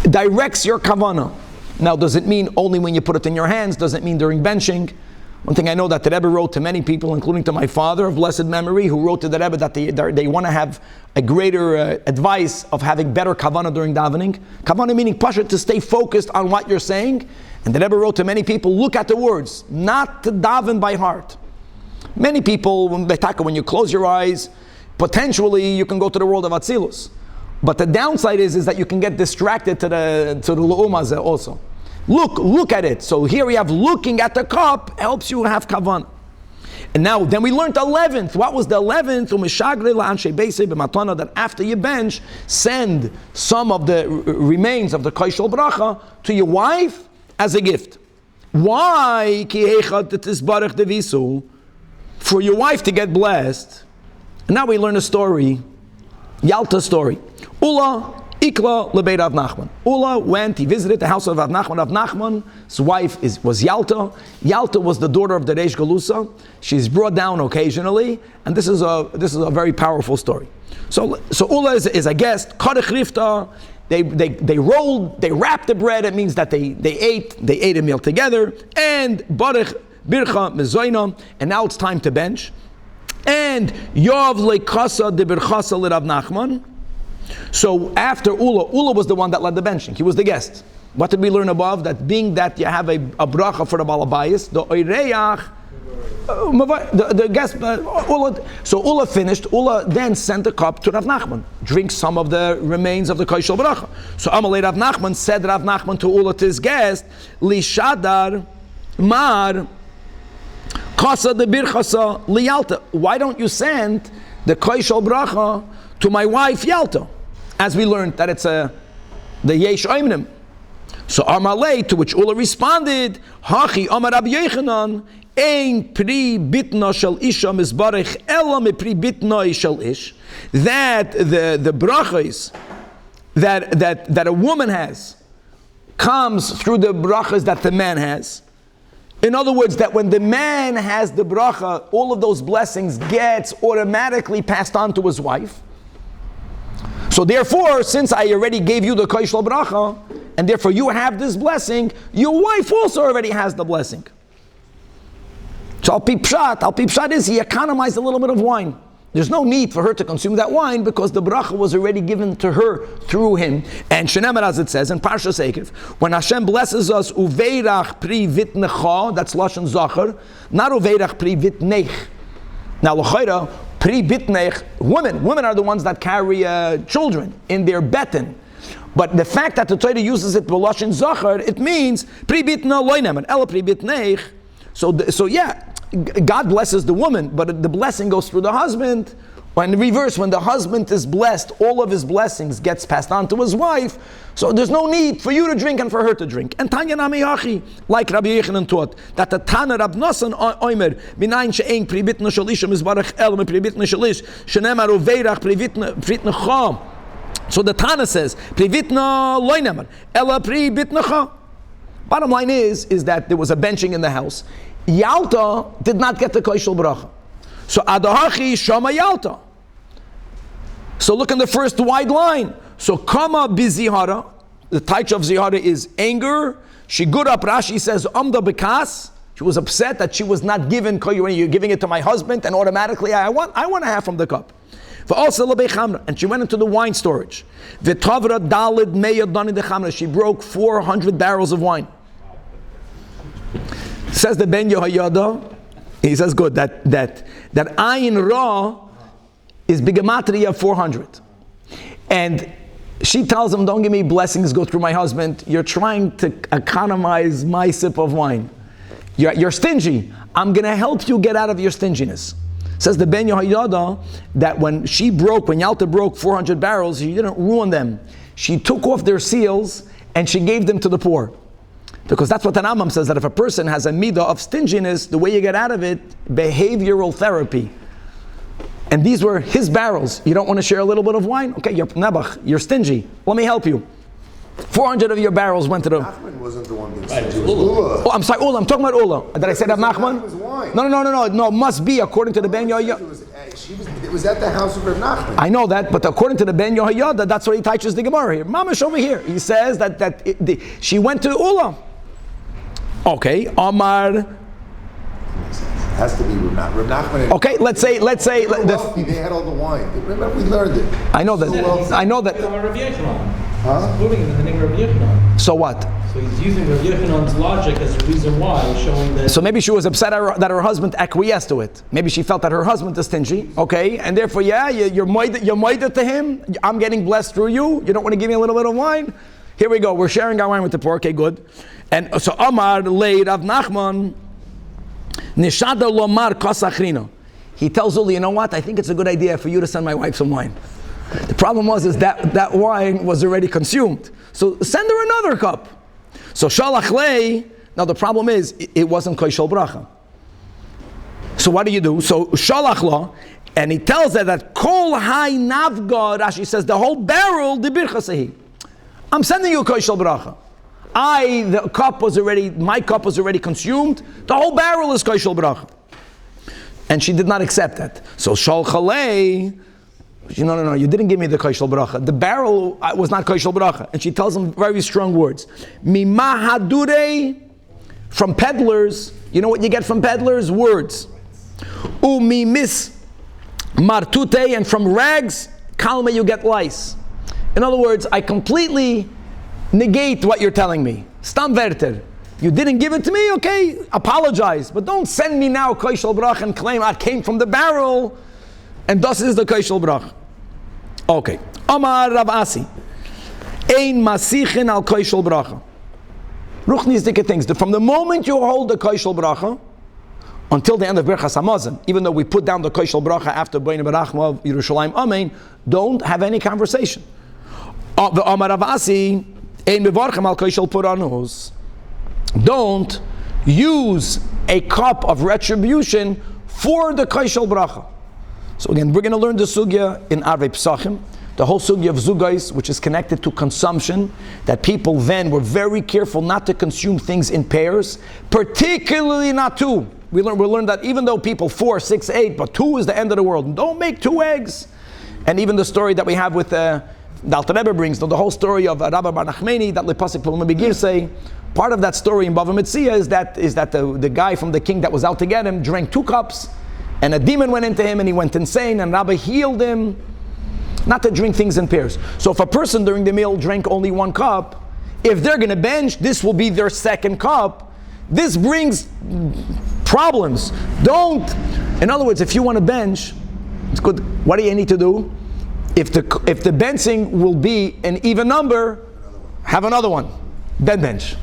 S1: directs your kavanah. Now, does it mean only when you put it in your hands? Does it mean during benching? One thing I know that the Rebbe wrote to many people, including to my father of blessed memory, who wrote to the Rebbe that they want to have a greater advice of having better kavanah during davening. Kavanah meaning pasha, to stay focused on what you're saying. And the Rebbe wrote to many people, look at the words, not to daven by heart. Many people, when you close your eyes, potentially you can go to the world of Atzilus. But the downside is that you can get distracted to the Lu'umazeh also. Look at it. So here we have looking at the cup helps you have kavanah. And now, then we learned 11th. What was the 11th? That after you bench, send some of the remains of the koshel bracha to your wife as a gift. Why? For your wife to get blessed. And now we learn a story, Yalta story. Ula Ikla lebeit Rav Nachman. Ula went, he visited the house of Rav Nachman. Rav Nachman's wife was Yalta. Yalta was the daughter of the Reish Galusa. She's brought down occasionally, and this is a very powerful story. So Ula is a guest. Kadech Rifta. They wrapped the bread. It means that they ate a meal together. And Barech Bircha Mezoina. And now it's time to bench. And Yov lekasa de Birchasa le Rav Nachman. So after Ula was the one that led the benching. He was the guest. What did we learn above? That being that you have a bracha for the balabayis, the oireach, the guest, Ula. So Ula finished. Ula then sent a cup to Rav Nachman. Drink some of the remains of the koshel bracha. So Amalei Rav Nachman said Rav Nachman to Ula, to his guest, Li Shadar Mar Kasa de Birchasa Li Yalta. Why don't you send the koshel bracha to my wife Yalta? As we learned that it's the Yesh Oimnim. So Amalei, to which Ula responded, Hachi Amar Rabbi Yochanan, Ein pri bitna shel isha mizbarech ela me pri bitna shel ish. That the brachas that a woman has comes through the brachas that the man has. In other words, that when the man has the bracha, all of those blessings gets automatically passed on to his wife. So therefore, since I already gave you the koshel bracha, and therefore you have this blessing, your wife also already has the blessing. So al pi pshat is he economized a little bit of wine. There's no need for her to consume that wine because the bracha was already given to her through him. And shenemer, as it says in Parshas Ekev, when Hashem blesses us, uveirach pri vitnecha, that's lashon zachar, not uveirach pri vitnech. Now l'chayra, pri bitnech, women are the ones that carry children in their beten. But the fact that the Torah uses it b'lashon zachar, it means pri bitna loinem, ela pri bitnech. So yeah, God blesses the woman, but the blessing goes through the husband. When in reverse, when the husband is blessed, all of his blessings gets passed on to his wife. So there's no need for you to drink and for her to drink. And Tanya Nami Hachi, like Rabbi Yechanan taught, that the Tana Rab Nosson Oimer, Minayin she'ein pri bitna shel isha mizbarach el, me pri bitna shel ish, shenemar uveirach pri bitna cha. So the Tana says, pri bitna loy nemar, ela pri bitna cha. Bottom line is that there was a benching in the house. Yalta did not get the koshel bracha. So adahachi shama Yalta. So look in the first wide line. So kama bizihara. The taich of zihara is anger. She good up. Rashi says amda bekas. She was upset that she was not given. You're giving it to my husband, and automatically I want a half from the cup. And she went into the wine storage. She broke 400 barrels of wine. Says the Ben Yehoyada, he says good, that Ayin Ra is bigamatria 400. And she tells him, don't give me blessings, go through my husband. You're trying to economize my sip of wine. You're stingy. I'm going to help you get out of your stinginess. Says the Ben Yehoyada that when Yalta broke 400 barrels, she didn't ruin them. She took off their seals and she gave them to the poor. Because that's what the Rambam says, that if a person has a midah of stinginess, the way you get out of it, behavioral therapy. And these were his barrels. You don't want to share a little bit of wine? Okay, you're stingy. Let me help you. 400 of your barrels went to the...
S3: Nachman wasn't the one being stingy. It was Ula.
S1: Oh, I'm sorry, Ula. I'm talking about Ula. Did I say that Nachman?
S3: It was wine.
S1: No. It must be according to the Ben Yehoyada.
S3: It was at the house of Reb Nachman.
S1: I know that, but according to the Ben Yehoyada, that's what he teaches the Gemara here. Mamash over here. He says that she went to Ula. Okay, Amar.
S3: It has to be Reb Nachman.
S1: Okay, let's say.
S3: They had all the wine. Remember, we learned it.
S1: I know that.
S2: Huh? Putting in the name of Rabbi Yechanan.
S1: So what?
S2: So he's using Rabbi Yechanan's logic as the reason why, showing that...
S1: So maybe she was upset that her husband acquiesced to it. Maybe she felt that her husband is stingy, okay? And therefore, you're moided to him. I'm getting blessed through you. You don't want to give me a little bit of wine? Here we go. We're sharing our wine with the poor. Okay, good. And so Amar leid Rav Nachman nishada lomar kosachrino. He tells Uli, you know what? I think it's a good idea for you to send my wife some wine. The problem was that wine was already consumed. So send her another cup. So shalach lei. Now the problem is it wasn't koshel bracha. So what do you do? So shalach la, and he tells her that kol hai navga. Rashi says the whole barrel dibir chasehi. I'm sending you koshel bracha. My cup was already consumed. The whole barrel is koshel bracha. And she did not accept that. So shal chalei. No, you didn't give me the koshel bracha. The barrel was not koshel bracha. And she tells him very strong words. Mimahadure, from peddlers. You know what you get from peddlers? Words. Umimis martute, and from rags, kalma, you get lice. In other words, I completely negate what you're telling me. Stam verter. You didn't give it to me? Okay, apologize. But don't send me now koshel bracha and claim I came from the barrel. And thus is the koshel bracha. Okay. Amar Rav Asi. Ein masichin al koshel bracha. Ruchnisdike things. From the moment you hold the koshel bracha until the end of Berachas Hamazon, even though we put down the koshel bracha after Bein Berachma of Yerushalayim Amen, don't have any conversation. Amar Rav Asi. Ein mevarchem al koshel puranus. Don't use a cup of retribution for the koshel bracha. So again, we're going to learn the sugya in Arvei Pesachim, the whole sugya of zugais, which is connected to consumption, that people then were very careful not to consume things in pairs, particularly not two. We'll learn that even though people 4, 6, 8, but 2 is the end of the world. Don't make 2 eggs. And even the story that we have with the Alter Rebbe brings, the whole story of Rabbi Bar Nachmani, that Lepasik Pulma Begir say, part of that story in Bava Metzia is that the guy from the king that was out to get him drank 2 cups, and a demon went into him and he went insane, and Rabbi healed him not to drink things in pairs. So if a person during the meal drank only 1 cup, if they're going to bench, this will be their 2nd cup. This brings problems. In other words, if you want to bench, it's good. What do you need to do? If the benching will be an even number, have another one. Then bench.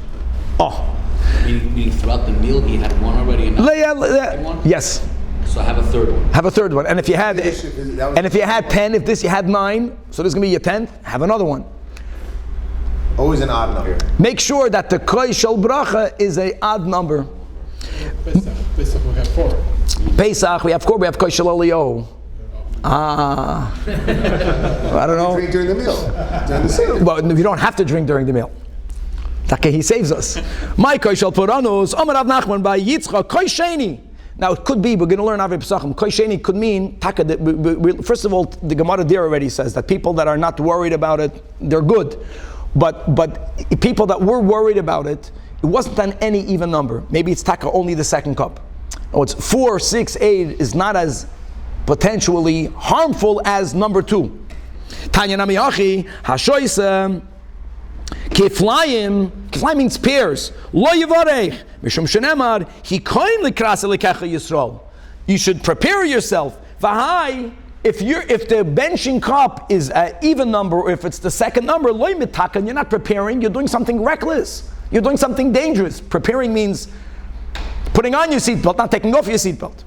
S2: Meaning throughout the meal he had 1 already?
S1: Yes.
S4: So I have a third one.
S1: Have a third one. And if you had 10, if this you had 9, so this is going to be your 10th, have another one.
S3: Always an odd number.
S1: Make sure that the koi shel bracha is a odd number.
S5: Pesach we have 4.
S1: Pesach, we have koi shel Elyahu. I don't know.
S3: Drink during the meal. During the seder.
S1: Well, you don't have to drink during the meal. Okay, he saves us. My koi shel poranos, Amar Rav Nachman by Yitzchak koi sheni. Now it could be, we're going to learn Avrei Pesachim. Koi sheni could mean, first of all, the Gemara there already says that people that are not worried about it, they're good. But people that were worried about it, it wasn't on any even number. Maybe it's taka only the second cup. Oh, it's 4, 6, 8 is not as potentially harmful as number 2. Tanya nami hachi hashoisa kiflayim. Kiflayim means pairs. Lo yivarech mishum shenemar hi koin likrasa lekecha Yisrael. You should prepare yourself. V'hai. If the benching cup is an even number, or if it's the second number, loy mitakan, you're not preparing, you're doing something reckless. You're doing something dangerous. Preparing means putting on your seatbelt, not taking off your seatbelt.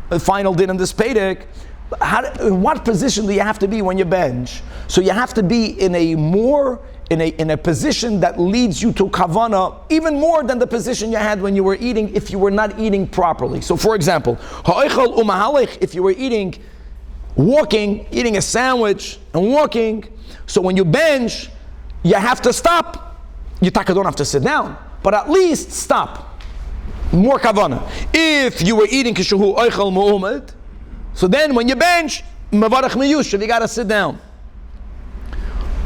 S1: The final din in this Pedic. In what position do you have to be when you bench? So you have to be in a position that leads you to kavana even more than the position you had when you were eating if you were not eating properly. So for example, if you were eating a sandwich and walking, so when you bench, you have to stop. You don't have to sit down, but at least stop. More kavana. If you were eating kishuhu oichel mu'umad, so then when you bench, mavarach miyushav, you got to sit down.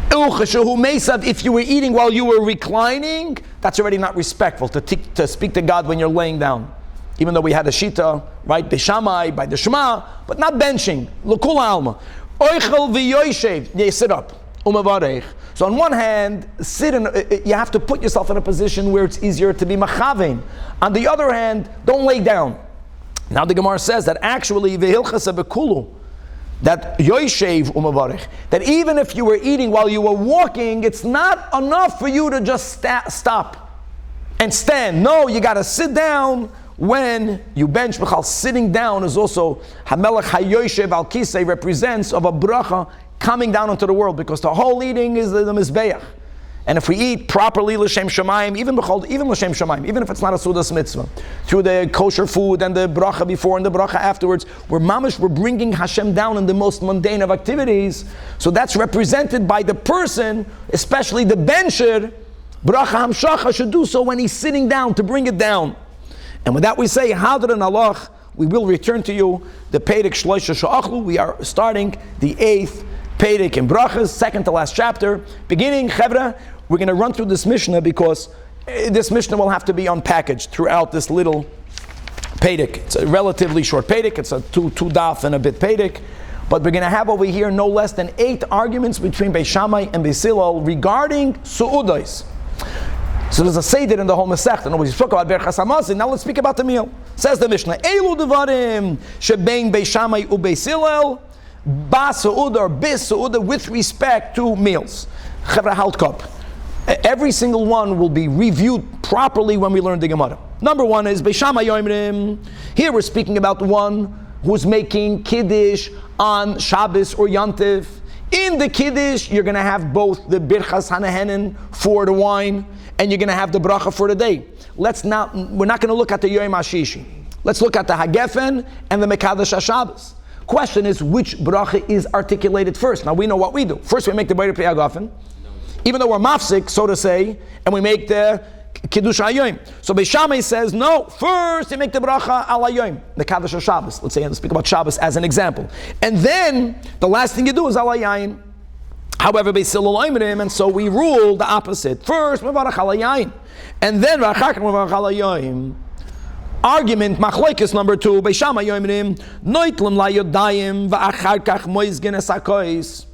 S1: If you were eating while you were reclining, that's already not respectful to speak to God when you're laying down. Even though we had a shita, right, Bishamai, by the Shema, but not benching. L'kul alma. Oichel v'yoyshev, you sit up. Umavarech. So on one hand, you have to put yourself in a position where it's easier to be machavein. On the other hand, don't lay down. Now the Gemara says that actually v'hilchasa b'kulu, that yoyshev umavarech, that even if you were eating while you were walking, it's not enough for you to just stop and stand. No, you got to sit down when you bench. B'chal, sitting down is also hamelech hayoyshev al kisei, represents of a bracha coming down into the world, because the whole eating is the mizbeach. And if we eat properly l'shem shamayim, even l'shem shamayim, even if it's not a sudas mitzvah, through the kosher food and the bracha before and the bracha afterwards, we're bringing Hashem down in the most mundane of activities. So that's represented by the person, especially the bencher. Bracha hamshacha should do so when he's sitting down, to bring it down. And with that we say, Hadran Allah, we will return to you the Pedic Shloisha Sha'achlu. We are starting the 8th Pedic in Brachas, second to last chapter. Beginning, Chevra, we're going to run through this Mishnah because this Mishnah will have to be unpackaged throughout this little Pedic. It's a relatively short Pedic. It's a two daf and a bit Pedic. But we're going to have over here no less than 8 arguments between Beis Shammai and Beis Hillel regarding Su'udais. So there's a seder in the whole Masechta. And we spoke about Berachot Hamazon. Now let's speak about the meal. Says the Mishnah, Elu devarim shebein Beis Shammai u Beis Hillel ba Su'uda or bis Su'uda with respect to meals. Chevra halt cup. Every single one will be reviewed properly when we learn the Gemara. Number 1 is Beis Shammai Yoimrim. Here we're speaking about the one who's making Kiddush on Shabbos or Yantiv. In the Kiddush, you're going to have both the Birchas Hanahenen for the wine, and you're going to have the bracha for the day. We're not going to look at the Yom HaShishi. Let's look at the Hagefen and the Mekadosh HaShabbos. Question is, which bracha is articulated first? Now we know what we do. First we make the Beit Hagefen, even though we're mafsik, so to say, and we make the Kiddush HaYom. So Beis Shammai says, no, first you make the bracha al HaYom, the Mekadosh HaShabbos. Let's say, and speak about Shabbos as an example. And then, the last thing you do is al HaYom. However, Beis Hillel Oimrim, and so we rule the opposite. First, mevarach al HaYom, and then mevarach al HaYom. Argument, machlokes number 2, Beis Shammai Oimrim, noitlim la yodayim va'achar kach moizgen es hakois.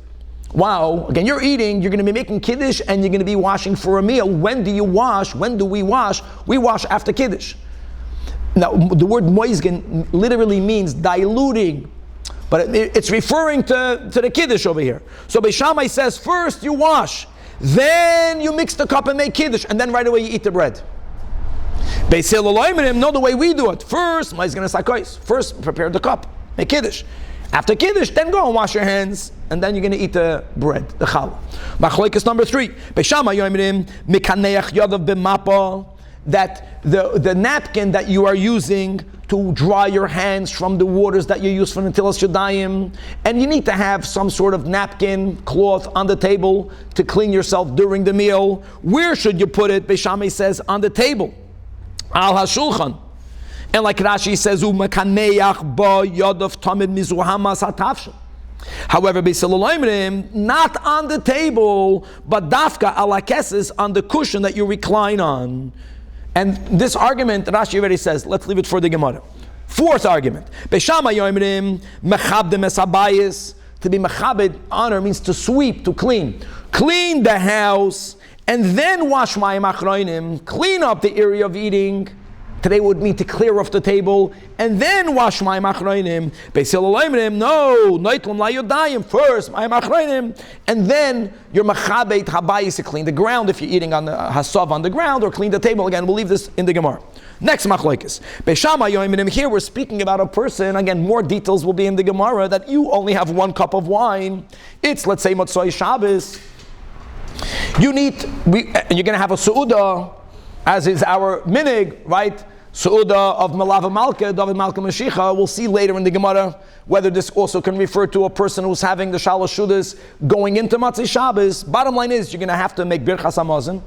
S1: Wow, again, you're eating, you're going to be making Kiddush, and you're going to be washing for a meal. When do you wash? When do we wash? We wash after Kiddush. Now, the word moizgen literally means diluting, but it's referring to the Kiddush over here. So Beis Shammai says, first you wash, then you mix the cup and make Kiddush, and then right away you eat the bread. Beis Hillel oimrim, no, the way we do it. First, first prepare the cup, make kiddush. After kiddush, then go and wash your hands, and then you're going to eat the bread, the challah. Machlokes number 3. Beis Shammai oimrim mikaneach yadav b'mapa, that the napkin that you are using to dry your hands from the waters that you use for Netilas Yadayim, and you need to have some sort of napkin, cloth on the table to clean yourself during the meal. Where should you put it? Beis Shammai says on the table, al hashulchan. And like Rashi says, u'mekaneach ba yadav tamid mizuhamas hatavshel. However, Beis Hillel oimrim, not on the table, but dafka ala keses, on the cushion that you recline on. And this argument, Rashi already says, let's leave it for the Gemara. 4th argument. Beis Shammai oimrim mechabdem es habayis. To be mechabed, honor, means to sweep, to clean. Clean the house, and then wash mayim achronim. Clean up the area of eating. Today would mean to clear off the table, and then wash mayim achronim. Beis Hillel oimrim, no, noitlam layodayim, first mayim achronim, and then your machabeit habayis to clean the ground if you're eating on the hasav on the ground, or clean the table. Again, we'll leave this in the Gemara. Next machlokes. Beis Shammai oimrim, here we're speaking about a person, again, more details will be in the Gemara, that you only have 1 cup of wine. It's, let's say, Motzoi Shabbos. And you're going to have a su'udah, as is our minig, right? Su'udah of Melava Malka, David Malka Mashiach. We'll see later in the Gemara whether this also can refer to a person who's having the Shalosh Shudas going into Matzah Shabbos. Bottom line is, you're going to have to make Birchas Hamazon.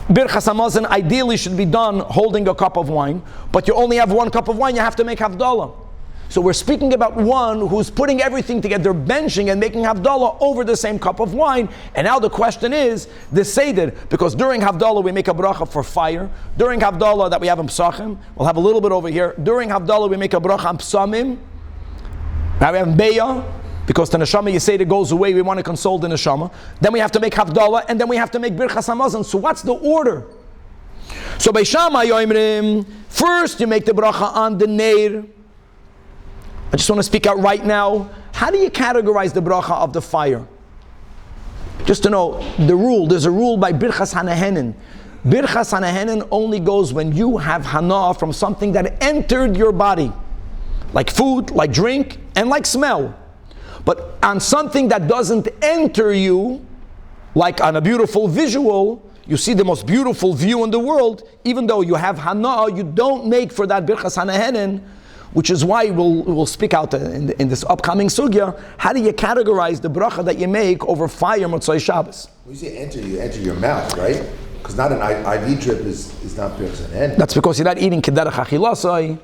S1: Birchas Hamazon ideally should be done holding a cup of wine, but you only have 1 cup of wine, you have to make Havdalah. So we're speaking about one who's putting everything together, benching and making Havdalah over the same cup of wine. And now the question is, the Seder, because during Havdalah we make a bracha for fire. During Havdalah that we have in Psachim, we'll have a little bit over here. During Havdalah we make a bracha on Psamim. Now we have Beya, because the neshama Yeseder goes away, we want to console the neshama. Then we have to make Havdalah, and then we have to make Birchas Hamazon. So what's the order? So Beis Shammai oimrim, first you make the bracha on the Neir. I just want to speak out right now. How do you categorize the bracha of the fire? Just to know the rule. There's a rule by Birchas Hanahenen. Birchas Hanahenen only goes when you have hana from something that entered your body, like food, like drink, and like smell. But on something that doesn't enter you, like on a beautiful visual, you see the most beautiful view in the world, even though you have hana, you don't make for that Birchas Hanahenen. Which is why we'll speak out in this upcoming sugya. How do you categorize the bracha that you make over fire Motzoi Shabbos?
S3: When you say enter, you enter your mouth, right? Because not an IV drip is not Birchas Hanahenen.
S1: That's because you're not eating kederach achilasai.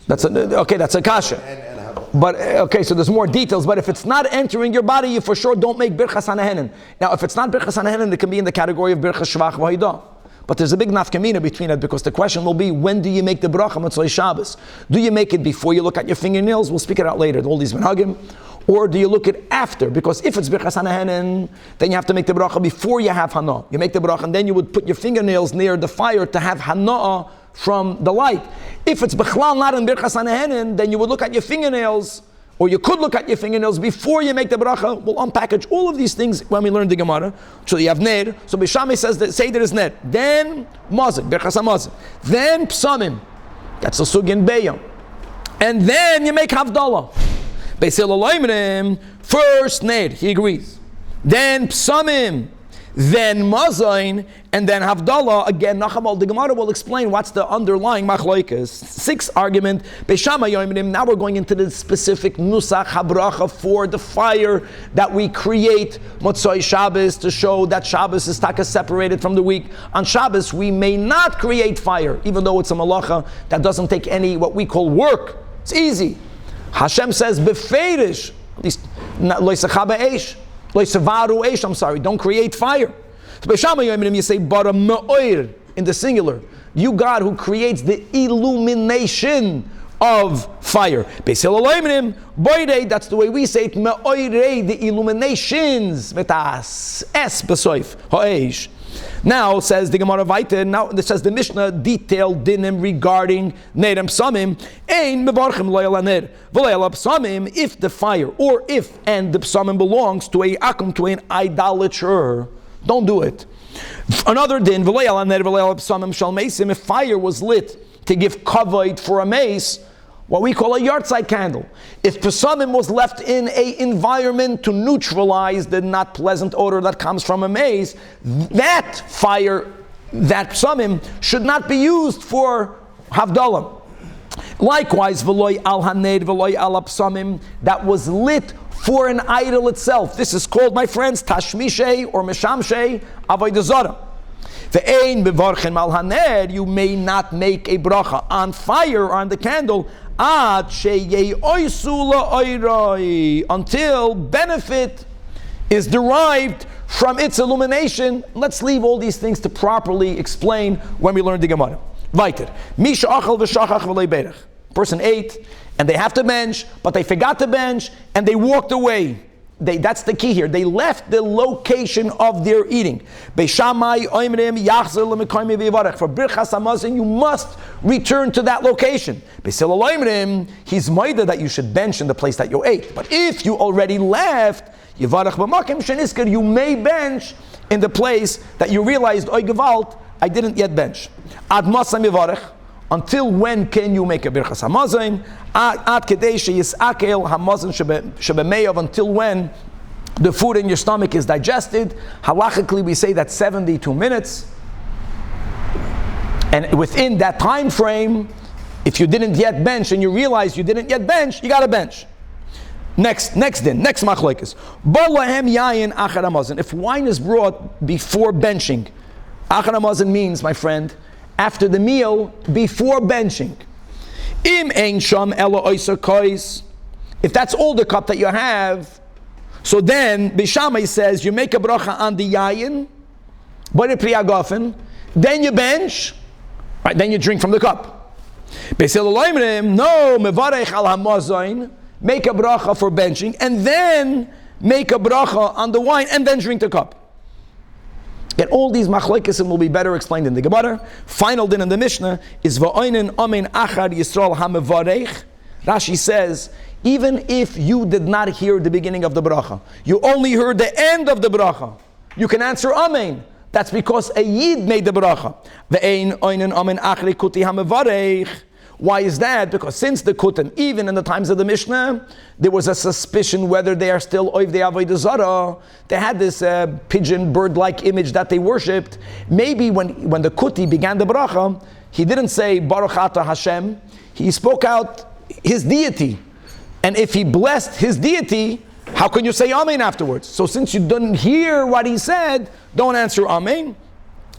S1: That's a kasha. But okay, so there's more details. But if it's not entering your body, you for sure don't make Birchas Hanahenen. Now, if it's not Birchas Hanahenen, it can be in the category of Birchas Shvach V'Haidah. But there's a big nafkamina between it, because the question will be, when do you make the bracha Motzoi Shabbos? Do you make it before you look at your fingernails? We'll speak it out later, all these minhagim. Or do you look at after? Because if it's Birchas Hanahenen, then you have to make the bracha before you have hana. You make the bracha and then you would put your fingernails near the fire to have hana from the light. If it's Bechlal not in Birchas Hanahenen, then you would look at your fingernails, or you could look at your fingernails before you make the bracha. We'll unpackage all of these things when we learn the Gemara. So you have Ner. So Beis Shammai says that Seder is Ner. Then Mazon, Birchas Hamazon. Then Psamim. That's the Sugin Beya. And then you make Havdalah. Beis Hillel oimrim, first Ner, he agrees. Then Psamim. Then Mazon, and then Havdalah. Again, Nachamal, the Gemara will explain what's the underlying machlokes. 6th argument, Beis Shammai yoimrim. Now we're going into the specific nusach habracha for the fire that we create Motzoi Shabbos to show that Shabbos is taka separated from the week. On Shabbos, we may not create fire, even though it's a malacha that doesn't take any what we call work. It's easy. Hashem says beferish, at least lo yisachaba eish. I'm sorry, don't create fire. So Beis Shammai you say, bara me'oir, in the singular. You, God, who creates the illumination of fire. Beis Hillel oimrim, boirei, that's the way we say it, me'oirei, the illuminations, metas, es besoif, ha'eish. Now, says the Gemara Vayter, now it says the Mishnah, detailed dinim regarding Nerem Psamim, ein mevarchim loyal aner, v'loyal Psamim, if the fire, or if, and the Psamim belongs to a akum, to an idolater, don't do it. Another din, if fire was lit to give kavod for a mace, what we call a yahrzeit candle. If pesamim was left in an environment to neutralize the not pleasant odor that comes from a mace, that fire, that pesamim, should not be used for havdalah. Likewise, v'loy al haned, v'loy al pesamim, that was lit for an idol itself. This is called, my friends, tashmishay or meshamshay avodah zarah. Ve'ein bevarchen al haned, you may not make a bracha on fire or on the candle until benefit is derived from its illumination. Let's leave all these things to properly explain when we learn the Gemara. Weiter. Misha achal v'shachach v'lei berach. Person ate and they have to bench, but they forgot to bench and they walked away. That's the key here. They left the location of their eating. For birchas hamazon, you must return to that location. He's moida that you should bench in the place that you ate. But if you already left, you may bench in the place that you realized, I didn't yet bench. Until when can you make a birchas hamazon? Until when the food in your stomach is digested. Halachically, we say that's 72 minutes. And within that time frame, if you didn't yet bench and you realize you didn't yet bench, you got to bench. Next machlokes. If wine is brought before benching, achar hamazon means, my friend, after the meal, before benching. If that's all the cup that you have, so then Bishamai says you make a bracha on the yayin, but a priyagafen, then you bench, right? Then you drink from the cup. No, mevarech al hamazon, make a bracha for benching, and then make a bracha on the wine, and then drink the cup. Yet all these machlokesim will be better explained in the Gemara. Final din in the Mishnah is va'oinen amen achar Yisrael hamevarech. Rashi says, even if you did not hear the beginning of the bracha, you only heard the end of the bracha, you can answer amen. That's because a yid made the bracha. Ve'ein oinen amen achar kuti hamevarech. Why is that? Because since the Kutim, even in the times of the Mishnah, there was a suspicion whether they are still Oivdei Avodah Zarah. They had this pigeon, bird-like image that they worshipped. Maybe when the Kuti began the bracha, he didn't say Baruch Atah Hashem. He spoke out his deity. And if he blessed his deity, how can you say Amen afterwards? So since you didn't hear what he said, don't answer Amen.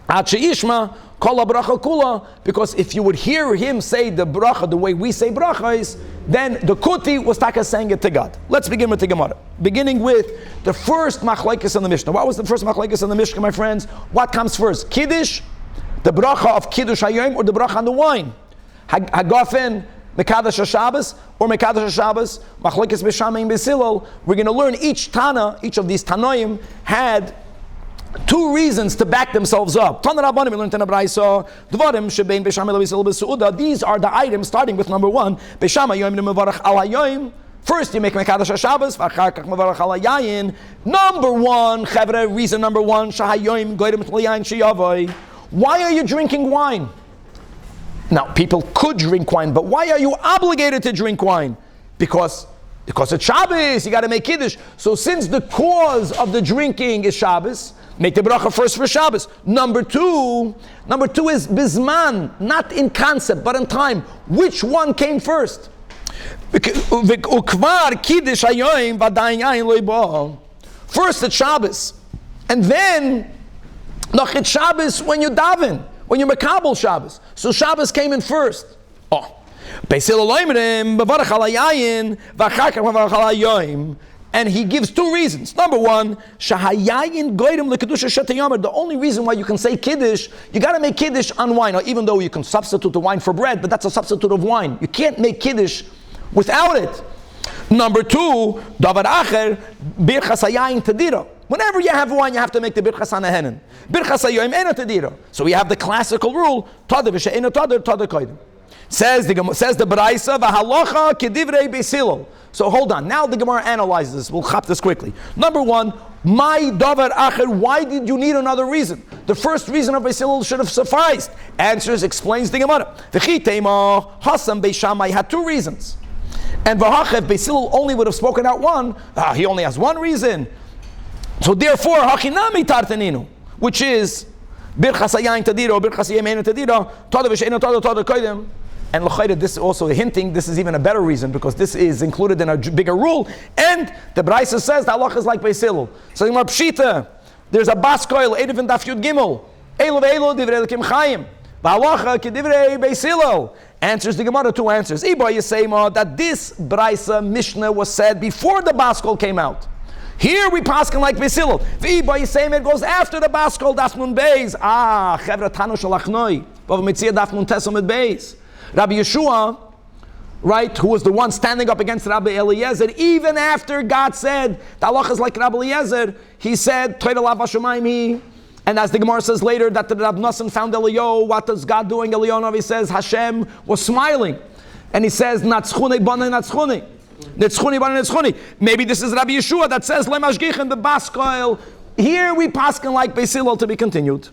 S1: Ache Ishma, Kala bracha kula, because if you would hear him say the bracha the way we say brachas, then the kuti was taka saying it to God. Let's begin with the Gemara. Beginning with the first machlokes in the Mishnah. What was the first machlokes in the Mishnah, my friends? What comes first? Kiddush, the bracha of Kiddush Hayom, or the bracha on the wine? Hagafen, Mekadosh HaShabbos, or Mekadosh HaShabbos, machlokes b'shamim b'silol. We're going to learn each Tana, each of these Tanoim had two reasons to back themselves up. These are the items starting with number one. First you make Mekadosh HaShabbos, number one, reason number one, why are you drinking wine? Now, people could drink wine, but why are you obligated to drink wine? Because it's Shabbos, you got to make Kiddush. So since the cause of the drinking is Shabbos, make the bracha first for Shabbos. Number two is bizman, not in concept, but in time. Which one came first? First it's Shabbos, and then it's Shabbos when you daven, when you mekabel Shabbos. So Shabbos came in first. And he gives two reasons. Number one, the only reason why you can say Kiddush, you got to make Kiddush on wine. Or even though you can substitute the wine for bread, but that's a substitute of wine. You can't make Kiddush without it. Number two, Davar Acher, Birchas Hayayin Tadira. Whenever you have wine, you have to make the Birchas Hanahenen. Birchas Hayoim Ena Tadira. So we have the classical rule, Tadar V'She'ena Tadar, Tadar Koidim. Says the Baraisa, V'Halacha Kedivrei Beisilol. So hold on. Now the Gemara analyzes this. We'll chop this quickly. Number one, My davar acher, why did you need another reason? The first reason of Beis Hillel should have sufficed. Answers, explains the Gemara. V'chi teima, Hassan Beis Shammai had two reasons. And v'hachev, Beis Hillel only would have spoken out one. He only has one reason. So therefore, hachinami tartaninu, which is birchas hayayin tadira, birchas hayayin tadira, tada v'sheina tada koydem. And l'chayda, this is also hinting, this is even a better reason, because this is included in a bigger rule. And the Braisa says the halacha is like Beis Hillel. So Gemara Pshita, there's a bas koil, Erev and Daf Yud Gimel, Elo ve'elo divrei Elokim Chaim, v'halacha kedivrei Beis Hillel. Answers the Gemara, two answers. Iba Yisema, that this Braisa Mishnah was said before the bas kol came out. Here we paskin like Beis Hillel. V'iba Yisema, it goes after the bas kol, Daf Nun Beis. Chevra Tanu Shalachnoi, Bava Mitzia Daf Nun Tesom et Beis. Rabbi Yeshua, right, who was the one standing up against Rabbi Eliezer, even after God said, the halacha is like Rabbi Eliezer, he said, and as the Gemara says later, that the Rab Nosson found Elyahu, what is God doing? Elyahu says, Hashem was smiling. And he says, Natschune bana natschune. Netschune bana netschune. Maybe this is Rabbi Yeshua that says, Lemashgich and the Baskoil. Here we paskin like Beis Hillel, to be continued.